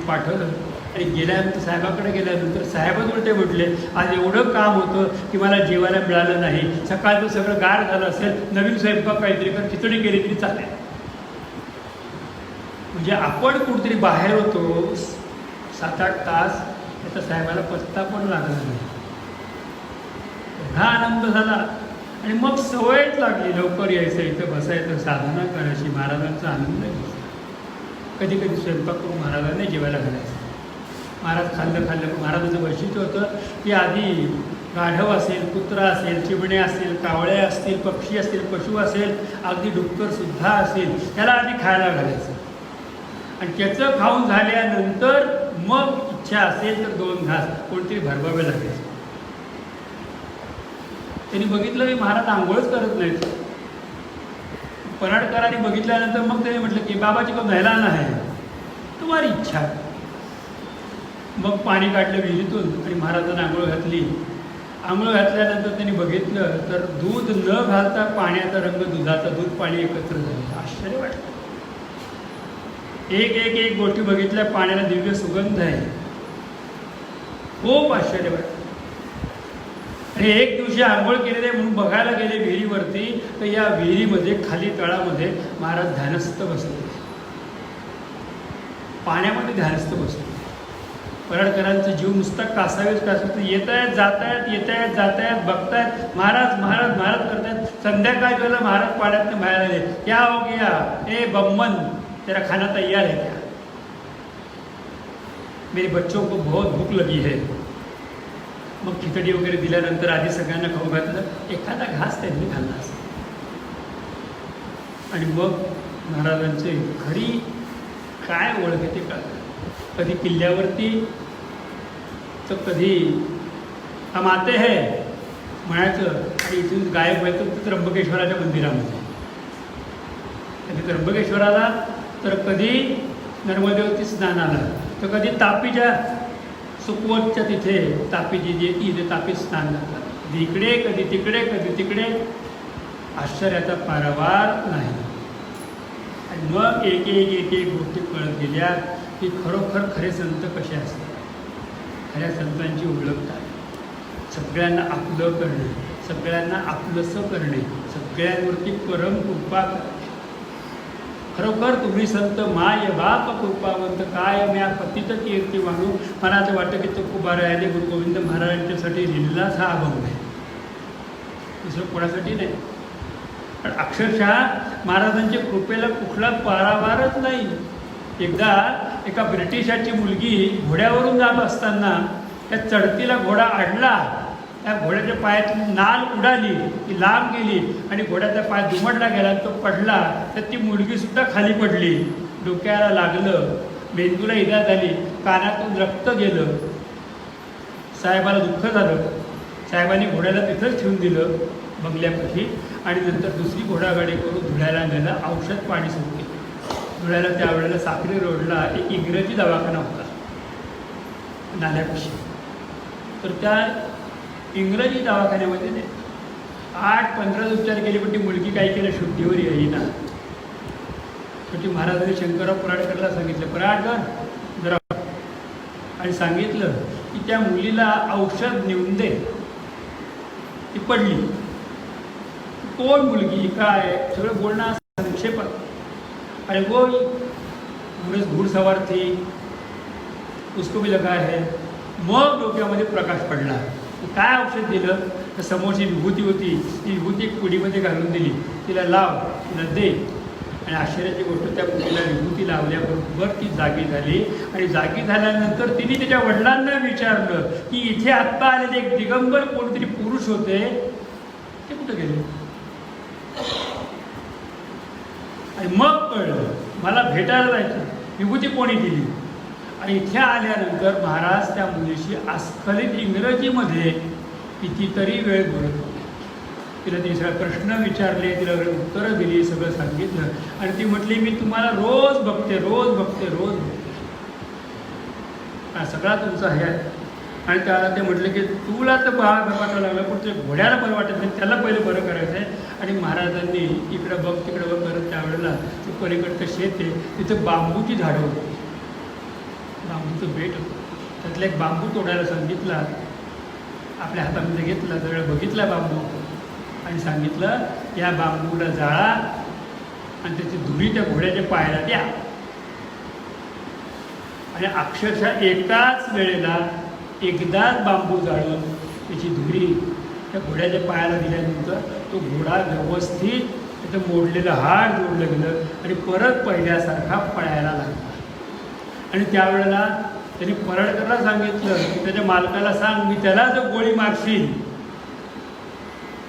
पाठवलं आणि गेल्यानंतर साहेबाकडे गेल्यानंतर साहेबच उलटे म्हटले आज एवढं काम होतं की मला जेवायला मिळालं नाही, सकाळचं सगळं गार झालं असेल, नवीन स्वयंपाक काहीतरी कर, खिचडी केली तरी चालेल. म्हणजे आपण कुठेतरी बाहेर होतो 7-8 तास, त्याचा साहेबाला पत्ता पण लागला नाही. एवढा आनंद झाला आणि मग सवयच लागली लवकर यायचं, इथं बसायचं, साधना करायची, महाराजांचा आनंद घ्यायचा. कधी कधी स्वयंपाक करून महाराजांना जेवायला घालायचं. महाराज खाल्लं महाराजांचं वैशिष्ट्य होतं की आधी गाढव असेल, कुत्रा असेल, चिमणे असतील, कावळे असतील, पक्षी असतील, पशु असेल, अगदी डुक्करसुद्धा असेल, त्याला आधी खायला घालायचं आणि त्याचं खाऊन झाल्यानंतर मग इच्छा असेल तर 2 घास कोणतरी भरवावे लागायचे. त्यांनी बघितलं की महाराज आंघोळच करत नाहीत. पराडकरांनी बघितल्यानंतर मग त्यांनी म्हटलं की बाबाची को नहलाना आहे, तुम्हारी इच्छा. मग पाणी काढलं विहिरीतून आणि महाराजांना आंघोळ घातली. आंघोळ घातल्यानंतर त्यांनी बघितलं तर दूध न घालता पाण्याचा रंग दुधाचा, दूध पाणी एकत्र झालं. आश्चर्य वाटलं. एक गोष्टी बघितल्या, पाण्याला दिव्य सुगंध आहे. खूप आश्चर्य वाटलं. आणि एक दिवशी आंघोळ केलेले म्हणून बघायला गेले विहिरीवरती तर या विहिरीमध्ये खाली तळामध्ये महाराज ध्यानस्थ बसले, पाण्यामध्ये ध्यानस्थ बसले. पराडकरांचा जीव नुसता कासावेच येत आहेत जात आहेत बघतायत, महाराज महाराज महाराज करतायत. संध्याकाळ वेळेला महाराज पाण्यातनं बाहेर आले, क्या हो गया ए बम्मन, तेरा खाना तैयार है क्या, मेरे बच्चों को बहुत भूक लगी है. मग खिचडी वगैरे दिल्यानंतर आधी सगळ्यांना खाऊ घातलं, एखादा घास त्यांनी खाल्ला असेल आणि मग महाराजांचे खरी काय ओळख आहे ते कळलं. कधी किल्ल्यावरती तर कधी हम आते है म्हणायचं आणि इथून गायब व्हायचं तर त्र्यंबकेश्वराच्या मंदिरामध्ये, कधी त्र्यंबकेश्वराला तर कधी नर्मदेवती स्नानाला, तर कधी तापीच्या सुकवतच्या तिथे तापीची जी तिथे तापीत स्नान करतात. कधी इकडे कधी तिकडे कधी तिकडे, आश्चर्याचा पारावार नाही. आणि मग एक गोष्टी कळत गेल्या की खरोखर खरे संत कसे असतात. खऱ्या संतांची ओळख काय, सगळ्यांना आपलं करणे, सगळ्यांना आपलंसं करणे, सगळ्यांवरती परम कृपा करणे. खरोखर तुम्ही संत माय बाप कृपावंत काय म्या पतित कीर्ती वाणू. मला असं वाटतं की तुकोबारायाने गुरु गोविंद महाराजांच्यासाठी लिहिलेलाच हा अभंग आहे, दुसरं कोणासाठी नाही. पण अक्षरशः महाराजांच्या कृपेला कुठला पारावारच नाही. एकदा एका ब्रिटिशाची मुलगी घोड्यावरून जात असताना त्या चढतीला घोडा अडला, त्या घोड्याच्या पायात नाल उडाली, ती लांब गेली आणि घोड्याचा पाय दुमडला गेला, तो पडला. तर ती मुलगीसुद्धा खाली पडली, डोक्याला लागलं, मेंदूला इजा झाली, कानातून रक्त गेलं. साहेबाला दुःख झालं. साहेबांनी घोड्याला तिथंच ठेवून दिलं बंगल्यापाशी आणि नंतर दुसरी घोडागाडी करून धुळ्याला नेलं, औषध पाणी सुरू केलं. धुळ्याला त्यावेळेला साक्री रोडला एक इंग्रजी दवाखाना होता नाल्यापाशी. तर त्या इंग्रजी दवाखान्यामध्ये 8-15 उपचार केले, पण ती मुलगी काय केलं, शुद्धीवर येईना. शेवटी महाराजांनी शंकरराव पराडकरला सांगितलं, पराडकर जरा, आणि सांगितलं की त्या मुलीला औषध नेऊन दे. ती पडली. कोण मुलगी काय सगळं बोलणं संक्षेपात. अरे वो घुड़सवार थी, उसको भी लगा है. मग डोक्यामध्ये प्रकाश पडला. काय औषध दिलं तर समोरची विभूती होती, ती विभूती एक पुडीमध्ये घालून दिली. तिला लाव, तिला दे. आणि आश्चर्याची गोष्ट, त्या मुलीला विभूती लावल्याबरोबर ती जागी झाली. आणि जागी झाल्यानंतर तिने त्याच्या वडिलांना विचारलं की इथे आत्ता आलेले एक दिगंबर कोणतरी पुरुष होते, ते कुठे गेले. आणि मग कळलं मला भेटायला जायचं, विभूती कोणी दिली. आणि इथे आल्यानंतर महाराज त्या मुलीशी अस्खलित इंग्रजीमध्ये कितीतरी वेळ बोलत होते. तिला ते सगळे प्रश्न विचारले, तिला उत्तरं दिली, सगळं सांगितलं. आणि ती म्हटली मी तुम्हाला रोज बघते, रोज बघते, रोज बघते. हा सगळा तुमचा हे आहे. आणि त्याला ते म्हटले की तुला तर बरं वाटायला लागलं, पण ते घोड्याला बरं वाटत नाही, त्याला पहिलं बरं करायचं आहे. आणि महाराजांनी इकडं बघ तिकडं बघ करत त्यावेळेला ते पलीकडचं शेत आहे, तिथं बांबूची झाडं होती, बांबूचं बेट होतं. त्यातला एक बांबू तोडायला सांगितला. आपल्या हातामध्ये घेतला, जवळ बघितला बांबू आणि सांगितलं या बांबूला जाळा आणि त्याची धुरी त्या घोड्याच्या पायाला द्या. आणि अक्षरशः एकाच वेळेला एकदाच बांबू जाळून त्याची धुरी त्या घोड्याच्या पायाला दिल्यानंतर तो घोडा व्यवस्थित त्याचं मोडलेलं हाड जोडलं गेलं आणि परत पहिल्यासारखा पळायला लागला. आणि त्यावेळेला त्यांनी परळकरला सांगितलं की त्याच्या मालकाला सांग मी त्याला जर गोळी मारशील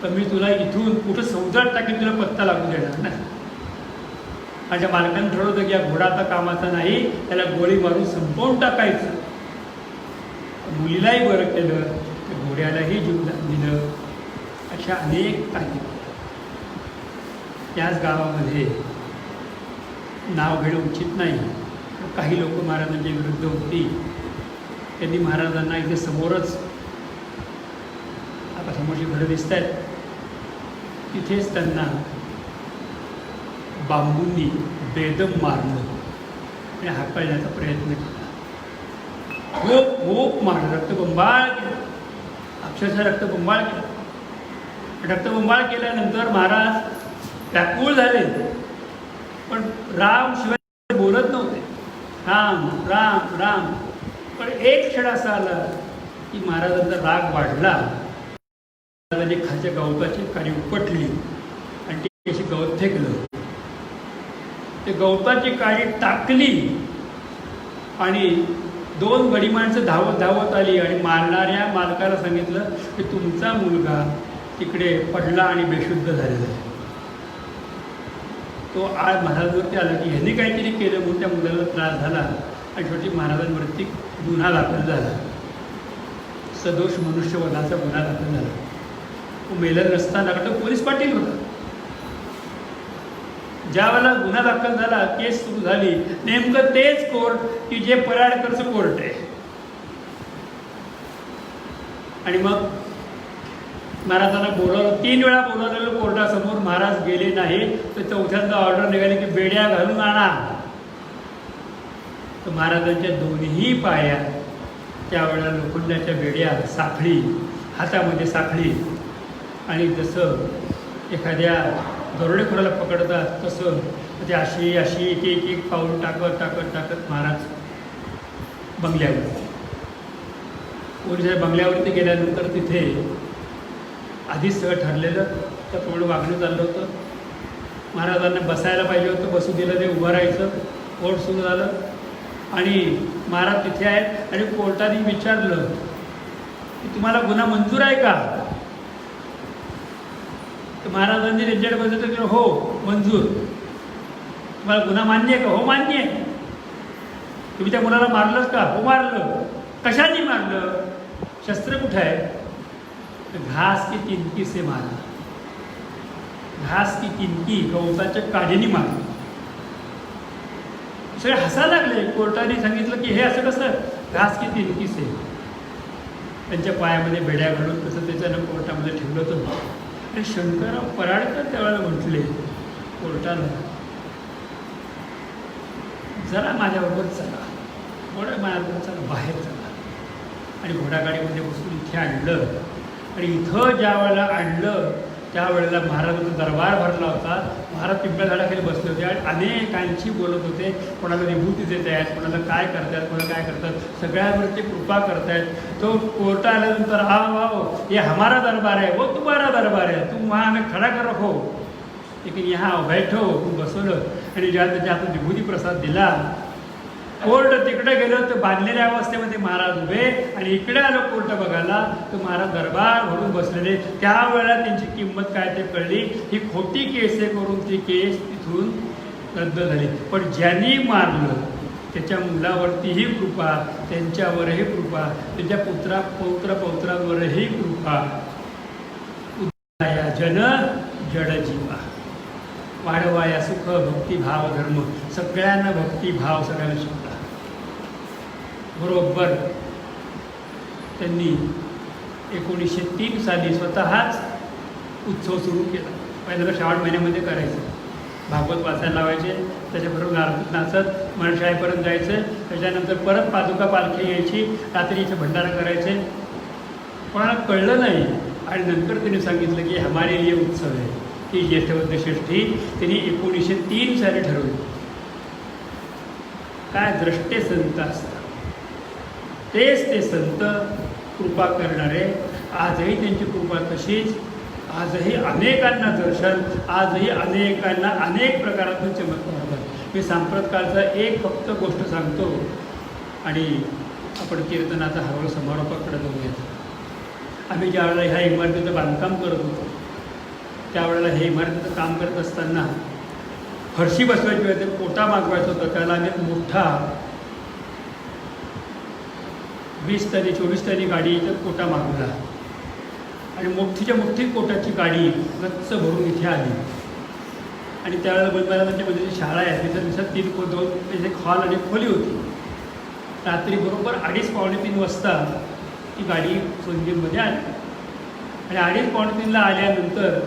तर मी तुला इथून कुठं समुद्रात टाकीन, तुला पत्ता लागू देणार नाही. माझ्या मालकाने ठरवलं की या घोडा आता कामाचा नाही, त्याला गोळी मारून संपवून टाकायचं. मुलीलाही बरं केलं, त्या घोड्यालाही जीव दिलं. अशा अनेक काही. त्याच गावामध्ये नाव घेणं उचित नाही, काही लोक महाराजांच्या विरुद्ध होती. त्यांनी महाराजांना इथे समोरच, आता समोरची घरं दिसत आहेत, तिथेच त्यांना बांबूंनी बेदम मारलं आणि हाकलण्याचा प्रयत्न केला. खूप खूप मारलं, रक्तबंबाळ केलं, अक्षरशः रक्तबंबाळ केलं. रक्तबंबाळ केल्यानंतर महाराज व्याकुळ झाले, पण राम शिवाय बोलत नव्हते. राम राम राम. पण एक क्षण असा आला की महाराजांचा राग वाढला. महाराजांनी खालच्या गवताची काडी उपटली आणि ती अशी गवत फेकलं. ते गवताची काडी टाकली आणि दोन गडी माणसं धावत धावत आली आणि मारणाऱ्या मालकाला सांगितलं की तुमचा मुलगा तिकडे पडला आणि बेशुद्ध झालेला आहे. तो आज महाराजांवरती आला की ह्यांनी काहीतरी केलं म्हणून त्या मुलाला त्रास झाला आणि शेवटी महाराजांवरती गुन्हा दाखल झाला. सदोष मनुष्यवधाचा गुन्हा दाखल झाला. तो मेलं नसताना, कारण पोलीस पाटील होता. ज्या वेळेला गुन्हा दाखल झाला, केस सुरू झाली, नेमकं तेच कोर्ट की जे पराडकरचं कोर्ट आहे. आणि मग महाराजांना बोलावलं, 3 वेळा बोलावलेलं कोर्टासमोर. महाराज गेले नाही, तर चौथ्यांदा ऑर्डर निघाली की बेड्या घालून आणा. तर महाराजांच्या दोन्ही पाया त्यावेळेला लोखंडाच्या बेड्या, साखळी, हातामध्ये साखळी. आणि जसं एखाद्या दरोडेखोराला पकडतात तसं ते अशी अशी एक एक एक पाऊल टाकत टाकत टाकत महाराज बंगल्यावर, पोलिसाच्या बंगल्यावरती गेल्यानंतर तिथे आधीच सगळं ठरलेलं त्याप्रमाणे वागणं चाललं होतं. महाराजांना बसायला पाहिजे होतं, बसू दिलं, ते उभं राहायचं. कोर्ट सुरू झालं आणि महाराज तिथे आहेत. आणि कोर्टाने विचारलं की तुम्हाला गुन्हा मंजूर आहे का. तर महाराजांनी त्यांच्याकडे बघितलं की हो मंजूर. तुम्हाला गुन्हा मान्य आहे का. हो मान्य आहे. तुम्ही त्या मुलाला मारलंच का. हो मारलं. कशाने मारलं. शस्त्र कुठं आहे. घास की तिनकी से मारा. घास की तिनकी, गवताच्या काडीने मारलं. सगळे हसायला लागले. कोर्टाने सांगितलं की हे असं कसं. घास की तिनकी से. त्यांच्या पायामध्ये बेड्या घालून तसं त्याच्यानं कोर्टामध्ये ठेवलं होतं. आणि शंकरराव पराडकर त्यावेळेला म्हटले कोर्टाला, जरा माझ्याबरोबर चला, थोडं माझ्याबरोबर चला, बाहेर चला. आणि घोडागाडीमध्ये बसून इथे आणलं. आणि इथं ज्या वेळेला आणलं त्यावेळेला महाराजांचा दरबार भरला होता. महाराज पिंपळ्या झाडाखाली बसले होते आणि अनेकांशी बोलत होते. कोणाला विभूती देत आहेत, कोणाला काय करतात, कोणाला काय करतात, सगळ्यांवरती कृपा करतायत. तो कोर्टा आल्यानंतर हा वाओ ये हमारा दरबार है, वो तुम्हारा दरबार है, तुम वहाँ हमें खड़ा कर रखो, लेकिन यहाँ बैठो. तू बसवलं आणि ज्या त्याच्या हातात विभूती प्रसाद दिला. कोर्ट तिकडे गेलं तर बांधलेल्या अवस्थेमध्ये महाराज उभे आणि इकडे आलो कोर्ट बघायला तर महाराज दरबार भरून बसलेले. त्यावेळेला त्यांची किंमत काय ते कळली. ही खोटी केस आहे करून ती केस तिथून रद्द झाली. पण ज्यांनी मारलं त्याच्या मुलावरतीही कृपा, त्यांच्यावरही कृपा, त्यांच्या पौत्रांवरही कृपा. जन जड जीवा वाढवाया सुख भक्तिभाव धर्म. सगळ्यांना भक्तिभाव सगळ्यांना शिकला. बरोबर त्यांनी 1903 साली स्वतःच उत्सव सुरू केला. पहिल्यांदा श्रावण महिन्यामध्ये करायचं, भागवत वाचायला लावायचे, त्याच्याबरोबर नारद नाचत मनशाळेपर्यंत जायचं. त्याच्यानंतर परत पादुका पालखी यायची, रात्रीचे भंडारा करायचे. कोणाला कळलं नाही. आणि नंतर त्यांनी सांगितलं की हमारे लिए उत्सव आहे की ज्येष्ठवद्ध षष्ठी. त्यांनी 1903 साली ठरवली. काय द्रष्टे संत असतात, तेच ते संत कृपा करणारे. आजही त्यांची कृपा तशीच. आजही अनेकांना दर्शन, आजही अनेकांना अनेक प्रकारातून चमत्कार होतात. मी सांप्रतकाळचा एक फक्त गोष्ट सांगतो आणि आपण कीर्तनाचा हळूहळू समारोपाकडे जाऊयात. आम्ही ज्या वेळेला ह्या इमारतीचं बांधकाम करत होतो त्यावेळेला हे इमारतीचं काम करत असताना फरशी बसवायची वेळ ते कोटा मागवायचं होतं. त्याला आम्ही एक मोठा 20 टनी 24 टनी गाडीचा कोटा मागवला आणि मोठीच्या मोठी कोटाची गाडी गच्च भरून इथे आली. आणि त्यावेळेला महाराजांच्यामध्ये जी शाळा आहे तिथं दिवसात 2 एक हॉल आणि खोली होती. रात्री बरोबर 2:30-3 वाजता ती गाडी सोनगीरमध्ये आली. आणि 2:30-3ला आल्यानंतर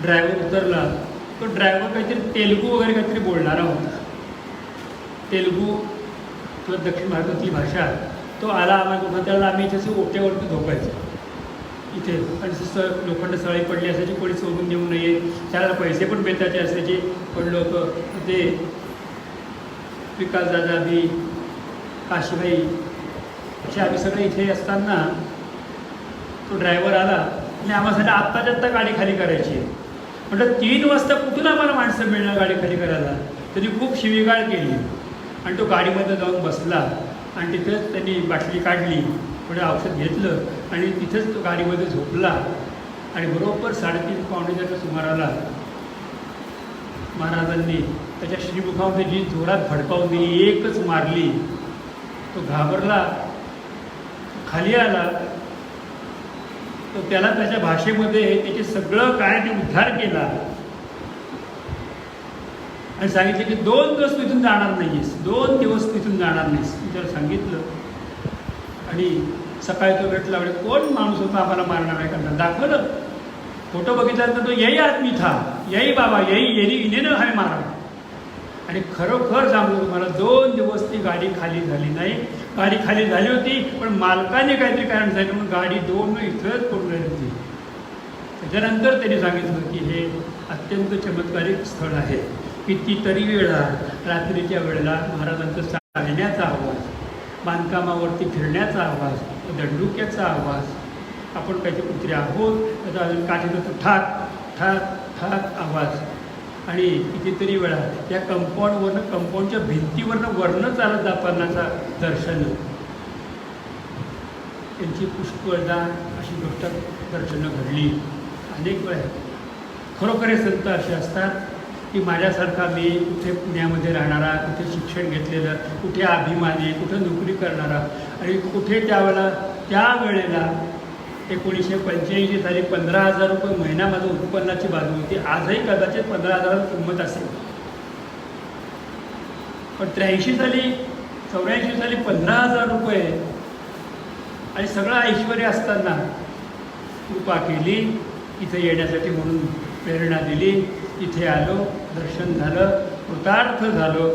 ड्रायव्हर उतरला. तो ड्रायव्हर काहीतरी तेलुगू वगैरे काहीतरी बोलणारा होता. तेलुगू किंवा दक्षिण भारतातली भाषा. तो आला आम्हाला, त्याला आम्ही इथे ओट्यावरती झोपायचं इथे. आणि लोखंड सळी पडली असायची, कोणी सोडून देऊ नये. त्याला पैसे पण बेताचे असायचे. पण लोक ते विकास दादा बी, काशीबाई असे आम्ही सगळे इथे असताना तो ड्रायव्हर आला आणि आम्हाला आत्ताच्या आत्ता गाडी खाली करायची. म्हटलं 3 वाजता कुठून आम्हाला माणसं मिळणार गाडी खाली करायला. त्यांनी खूप शिवीगाळ केली आणि तो गाडीमध्ये जाऊन बसला आणि तिथेच त्यांनी बाटली काढली, थोडं औषध घेतलं आणि तिथेच तो गाडीमध्ये झोपला. आणि बरोबर 3:30-4:00च्या सुमाराला महाराजांनी त्याच्या श्रीमुखामध्ये जी जोरात भडकावून दिली, एकच मारली. तो घाबरला, खाली आला. तो त्याला त्याच्या भाषेमध्ये त्याचे सगळं काय ते उद्धार केला आणि सांगितलं की 2 दिवस तिथून जाणार नाहीस, 2 दिवस तिथून जाणार नाहीस. त्याला सांगितलं. आणि सकाळी तो भेटला, म्हणजे कोण माणूस होता आम्हाला मारणार आहे करणार. दाखवलं, फोटो बघितल्यानंतर तो यही आदमी था, यही बाबा, यही इने हाय मारा. आणि खरोखर सांगतो तुम्हाला 2 दिवस ती गाडी खाली झाली नाही. गाडी खाली झाली होती पण मालकाने काहीतरी कारण झालं म्हणून गाडी 2 इथंच पडून राहिली होती. त्याच्यानंतर त्यांनी सांगितलं की हे अत्यंत चमत्कारिक स्थळ आहे. कितीतरी वेळा रात्रीच्या वेळेला महाराजांचं चालण्याचा आवाज, बांधकामावरती फिरण्याचा आवाज, दंडुक्याचा आवाज, आपण काहीतरी कुत्रे आहोत त्याचा अजून काठीचा ठाक ठाक ठाक आवाज. आणि कितीतरी वेळा या कंपाऊंडच्या भिंतीवरनं वर्ण चालत जातानाचा दर्शन. त्यांची पुष्कळदा अशी गोष्ट दर्शनं घडली अनेक वेळा. खरोखर हे संत असे असतात की माझ्यासारखा मी कुठे पुण्यामध्ये राहणारा, कुठे शिक्षण घेतलेलं, कुठे अभिमानी, कुठे नोकरी करणारा आणि कुठे त्यावेळेला 1985 साली 15,000 रुपये महिना माझं उत्पन्नाची बाजू होती. आजही कदाचित 15,000 किंमत असेल. पण 83 साली 84 साली 15,000 रुपये आणि सगळं ऐश्वर असताना कृपा केली. इथे येण्यासाठी म्हणून प्रेरणा दिली. इथे आलो, दर्शन झालं, कृतार्थ झालो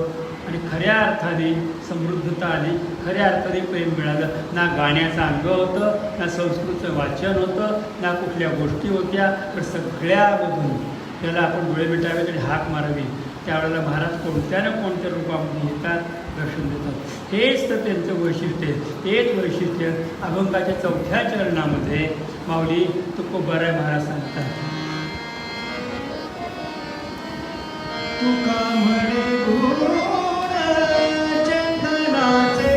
आणि खऱ्या अर्थाने समृद्धता आली, खऱ्या अर्थाने प्रेम मिळालं. ना गाण्याचं अंग होतं, ना संस्कृतचं वाचन होतं, ना कुठल्या गोष्टी होत्या, तर सगळ्यामधून त्याला आपण डोळे मिटावे आणि हाक मारावी. त्यावेळेला महाराज कोणत्या ना कोणत्या रूपामध्ये येतात, दर्शन देतात. हेच तर त्यांचं वैशिष्ट्य आहे. तेच वैशिष्ट्य अभंगाच्या 4थ्या चरणामध्ये माऊली तुकोबाराय महाराज सांगतात. तुका म्हणे गुण चंदनाचे,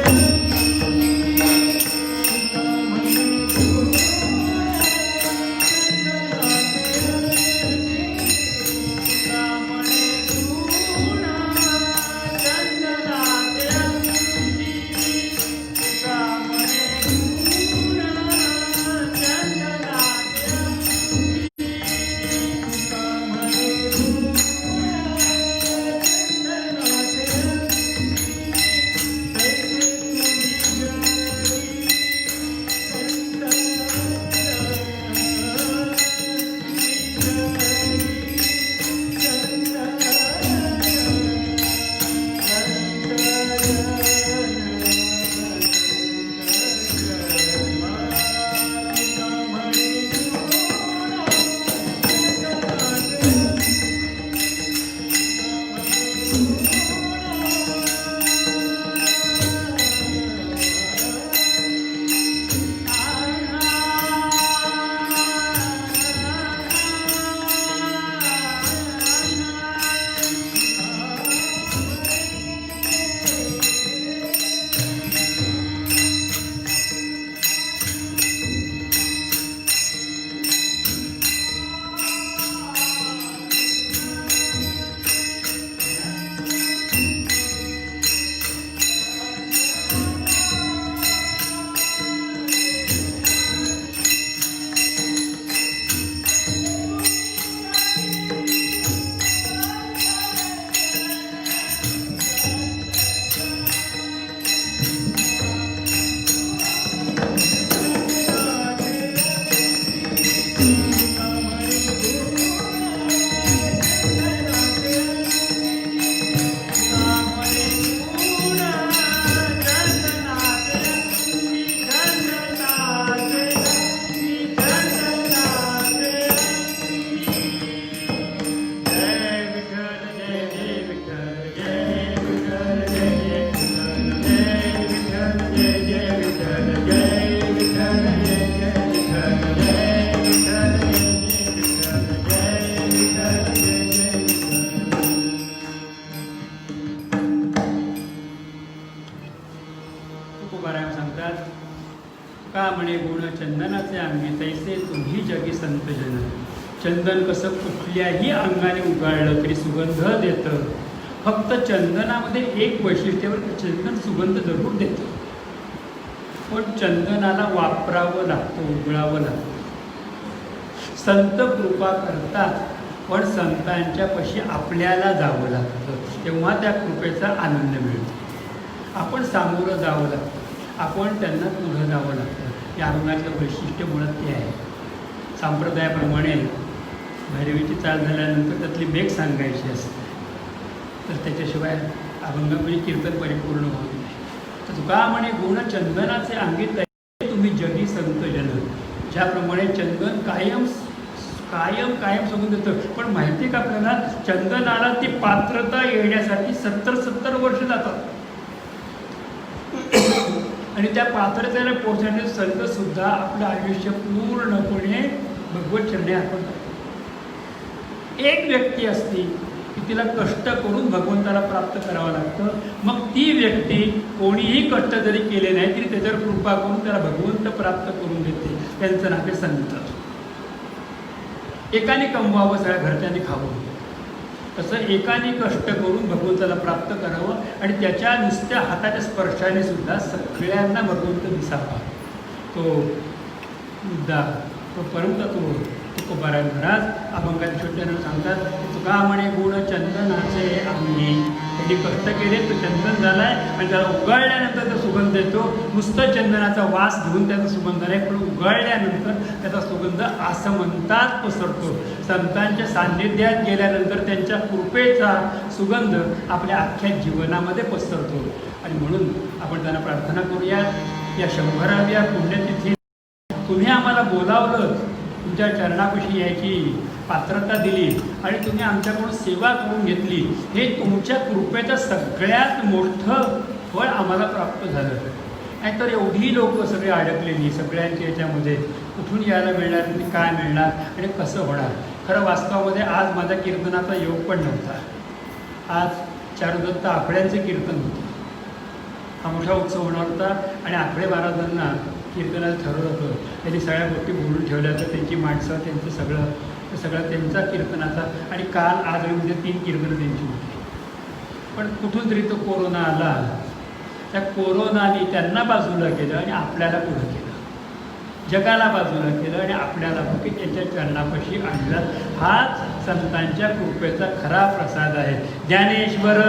का म्हणे गुण चंदनाचे अंगी तैसे तुम्ही जगी संत जन. चंदन कसं कुठल्याही अंगाने उगाळलं तरी सुगंध देतं. फक्त चंदनामध्ये एक वैशिष्ट्यावर चंदन सुगंध जरूर देतं, पण चंदनाला वापरावं लागतं, उगळावं लागतं. संत कृपा करतात, पण संतांच्या पाशी आपल्याला जावं लागतं, तेव्हा त्या कृपेचा आनंद मिळतो. आपण सामोरं जावं लागतं, आपण त्यांना पुढं जावं लागतं. या अभंगातलं वैशिष्ट्य मुळात ते आहे. संप्रदायाप्रमाणे भैरवीची चाल झाल्यानंतर त्यातली बेक सांगायची असते, तर त्याच्याशिवाय अभंग म्हणजे कीर्तन परिपूर्ण होत नाही. तर तुका म्हणे गुण चंदनाचे अंगी तैसे तुम्ही जगी संत जन. ज्याप्रमाणे चंदन कायम कायम कायम सुगंध देतं, पण माहिती का आपल्याला, चंदनाला ती पात्रता येण्यासाठी 70 वर्ष जातात. आणि त्या पात्रतेला पोहोचण्यासाठी संतसुद्धा आपलं आयुष्य पूर्णपणे भगवत चरणी अर्पण करतात. एक व्यक्ती असती की तिला कष्ट करून भगवंताला प्राप्त करावं लागतं. मग ती व्यक्ती कोणीही कष्ट जरी केले नाही तरी त्याच्यावर कृपा करून त्याला भगवंत प्राप्त करून देते. त्यांचं नाव आहे संत. एकाने कमवावं, सगळ्या घरच्यांनी खावं, तसं एकाने कष्ट करून भगवंताला प्राप्त करावं आणि त्याच्या नुसत्या हाताच्या स्पर्शाने सुद्धा सगळ्यांना भगवंत दिसावा. तो मुद्दा तो परमतत्व तुकोबाराय महाराज अभंगात छोट्यानं सांगतात, तुका म्हणे गुण चंदनाचे आम्ही. त्यांनी कष्ट केले, तो चंदन झालाय आणि त्याला उगाळल्यानंतर तो सुगंध येतो. नुसतं चंदनाचा वास घेऊन त्याचा सुगंध नाही, पण उगाळल्यानंतर त्याचा सुगंध आसमंतात पसरतो. संतांच्या सान्निध्यात गेल्यानंतर त्यांच्या कृपेचा सुगंध आपल्या अख्ख्या जीवनामध्ये पसरतो. आणि म्हणून आपण त्यांना प्रार्थना करूयात, या 100व्या पुण्यतिथी तुम्ही आम्हाला बोलावलं, तुमच्या चरणापाशी यायची पात्रता दिली आणि तुम्ही आमच्याकडून सेवा करून घेतली. हे तुमच्या कृपेचं सगळ्यात मोठं फळ आम्हाला प्राप्त झालं. नाहीतर एवढी लोक सगळे अडकलेली, सगळ्यांच्या याच्यामध्ये कुठून यायला मिळणार आणि काय मिळणार आणि कसं होणार. खरं वास्तवामध्ये आज माझ्या कीर्तनाचा योग पण नव्हता. आज चारुदत्त आखड्यांचे कीर्तन होते. हा मोठा उत्सव होणार होता आणि आखडे महाराजांना कीर्तनाचं ठरवलं होतं. त्यांनी सगळ्या गोष्टी बोलून ठेवल्या होत्या, त्यांची माणसं, त्यांचं सगळं त्यांचा कीर्तनाचा. आणि काल आज आणि उद्या 3 कीर्तनं त्यांची होती. पण कुठून तरी तो कोरोना आला. त्या कोरोनाने त्यांना बाजूला केलं आणि आपल्याला पुढं केलं, जगाला बाजूला केलं आणि आपल्याला फक्त त्यांच्या चरणापाशी आणलं. हाच संतांच्या कृपेचा खरा प्रसाद आहे. ज्ञानेश्वर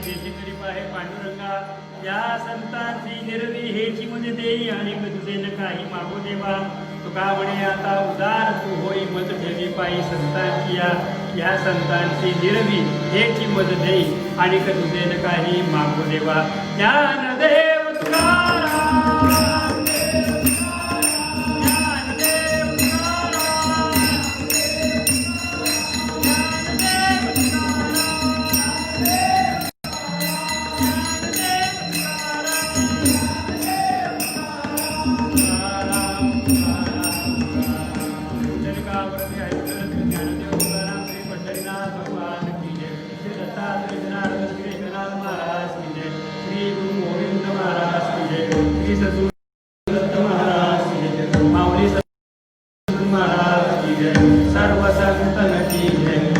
देशकरी पाहे पांडुरंगा या संतांची निर्वी हेची मुझे देई आणि तुझे न काही मागो देवा तुका म्हणे आता उदार तू होई मत ठेवी पायी संतांची या संतांची निर्वी हेची मत देई आणि तुझे न काही मागो देवा ज्ञानदेव तुकाराम महाराज की जय सर्व संतन की जय